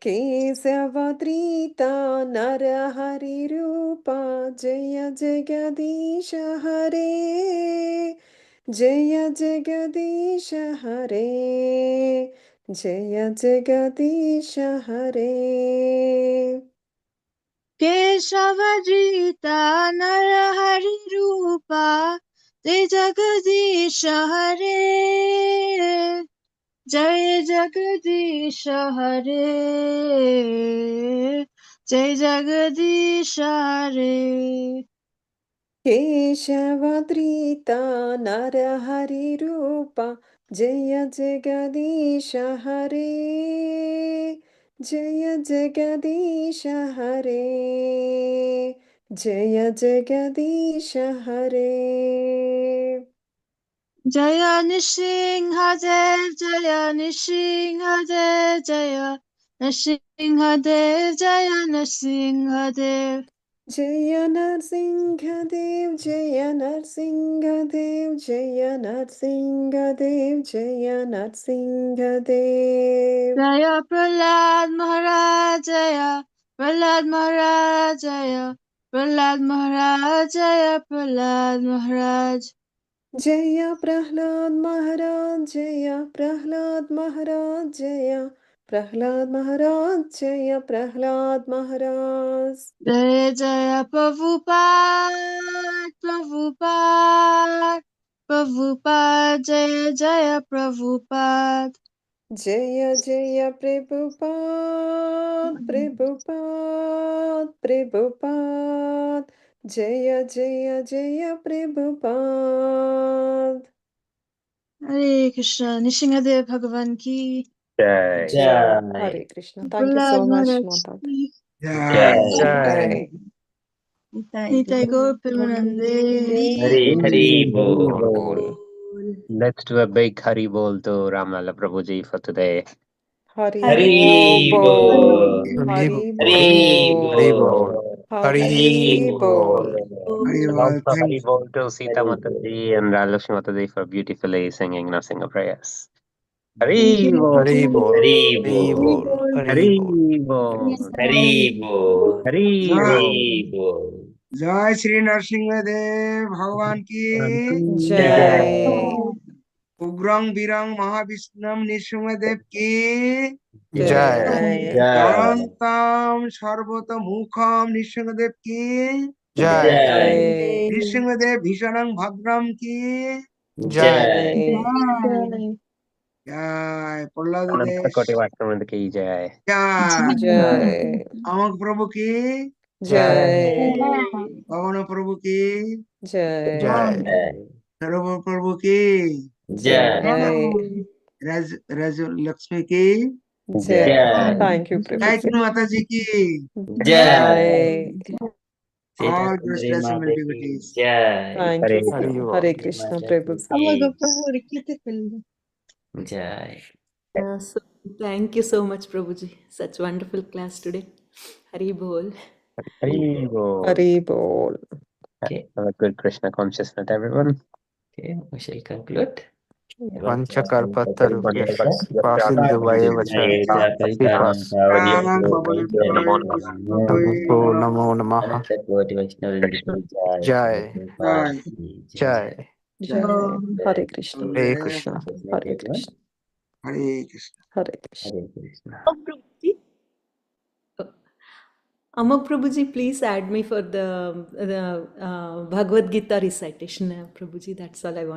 S6: Kesavadrita Narahari Rupa Jaya Jagadisha Hare Jaya Jagadisha Hare Jaya Jagadisha Hare.
S8: Keshavadrita Narahari Rupa Jai Jagadisha Hare Jai Jagadisha Hare Jai Jagadisha Hare.
S6: Keshavadrita Narahari Rupa Jaya Jagadisha Hare Jaya Jagadisha Hare Jaya Jagadisha Hare.
S8: Jaya Nishingadev, Jaya Nishingadev, Jaya Nishingadev, Jaya Nishingadev.
S6: Jaya Narsingadev, Jaya Narsingadev, Jaya Narsingadev, Jaya Narsingadev.
S8: Jaya Prahlad Maharaj, Jaya Prahlad Maharaj, Jaya Prahlad Maharaj, Jaya Prahlad Maharaj.
S6: Jaya Prahlad Maharaj, Jaya Prahlad Maharaj, Jaya Prahlad Maharaj, Jaya Prahlad Maharaj.
S8: Jaya Jaya Prabhupada, Prabhupada, Prabhupada, Jaya Jaya Prabhupada.
S6: Jaya Jaya Prabhupada, Prabhupada, Prabhupada. Jaya Jaya Jaya Prabhupada.
S8: Hare Krishna, Nishingadev Bhagavan ki.
S5: Jai.
S6: Hare
S2: Jai.
S6: Krishna. Thank you
S8: Prahlad
S6: so much,
S8: Maharaj
S6: Mata.
S8: ki.
S3: Jai.
S5: Jai.
S8: Nitai Gaur Premanande.
S2: Hari Hari Bol.
S5: Bol. Let's do a big Hari Bol to Ramlala Prabhuji for today.
S6: Hari
S2: Hari
S6: Bol.
S2: Bol.
S6: Hari
S2: Hari
S6: Bol.
S2: Bol.
S6: Hari Bol.
S3: Hari
S5: And
S3: Bol.
S5: also
S3: Thank
S5: Hari
S3: you.
S5: Bol to Sita
S2: Hari
S5: Mataji and Ralakshmi Mataji for beautifully singing Nrsimha prayers.
S1: Thank
S5: Hari
S1: you.
S5: Bol.
S7: Hari Bol.
S2: Hari
S7: Hari
S2: Bol.
S7: Bol. Hari
S5: Hari
S7: Bol.
S5: Bol.
S2: Hari Bol.
S5: Hari
S3: Jai.
S5: Bol.
S2: Hari Bol.
S3: Jai Shri Narsingadev Bhagavan ki.
S6: Jai.
S3: Ugrang Birang Mahavishnam Nishingadev ki.
S7: Jai.
S6: Jai.
S2: Jai.
S3: Charantam Sarvata Mukham Nishingadev ki.
S7: Jai.
S6: Jai.
S3: Nishingadev Bhishanang Bhagram ki.
S7: Jai.
S2: Jai.
S3: Jai Prahlad
S5: Ananta Koti
S3: Desh.
S5: Vakshamand ki Jai.
S3: Jai
S6: Jai.
S3: Amak Prabhu ki.
S6: Jai.
S3: Pavana Prabhu ki.
S6: Jai.
S7: Jai.
S3: Sarva Prabhu ki.
S2: Jai.
S6: Jai.
S3: Raj Lakshmi ki.
S6: Jai.
S2: Jai.
S6: Thank you,
S3: Jai
S6: Prabhuji.
S3: Guru Mataji ki.
S2: Jai.
S6: Jai.
S2: Sita
S3: All those
S2: Sundari
S3: blessing will
S2: Mata
S3: be with
S2: ki
S3: us.
S2: Jai.
S6: Thank
S5: Hare
S6: you.
S7: Hari
S6: Hare
S7: Bol.
S6: Krishna,
S2: Mata
S6: Prabhuji.
S2: ki Jai.
S4: So thank you so much, Prabhuji. Such wonderful class today. Hari Bol.
S5: Hari Bol.
S6: Hari Bol.
S2: Okay.
S5: Have a good Krishna consciousness, everyone.
S2: Okay. We shall conclude.
S7: Vanchakalpatarubhyascha Vasindu Vayevacha Kripa
S5: Namo Namaha.
S7: Namo Namaha.
S5: Krishna.
S7: Jai. Jai.
S6: Jai. Hare Krishna.
S7: Hare Krishna.
S6: Hare Krishna.
S3: Hare Krishna.
S6: Hare Krishna.
S2: Hare Krishna.
S4: Amok Prabhuji, please add me for the Bhagavad Gita recitation, Prabhuji. That's all I want.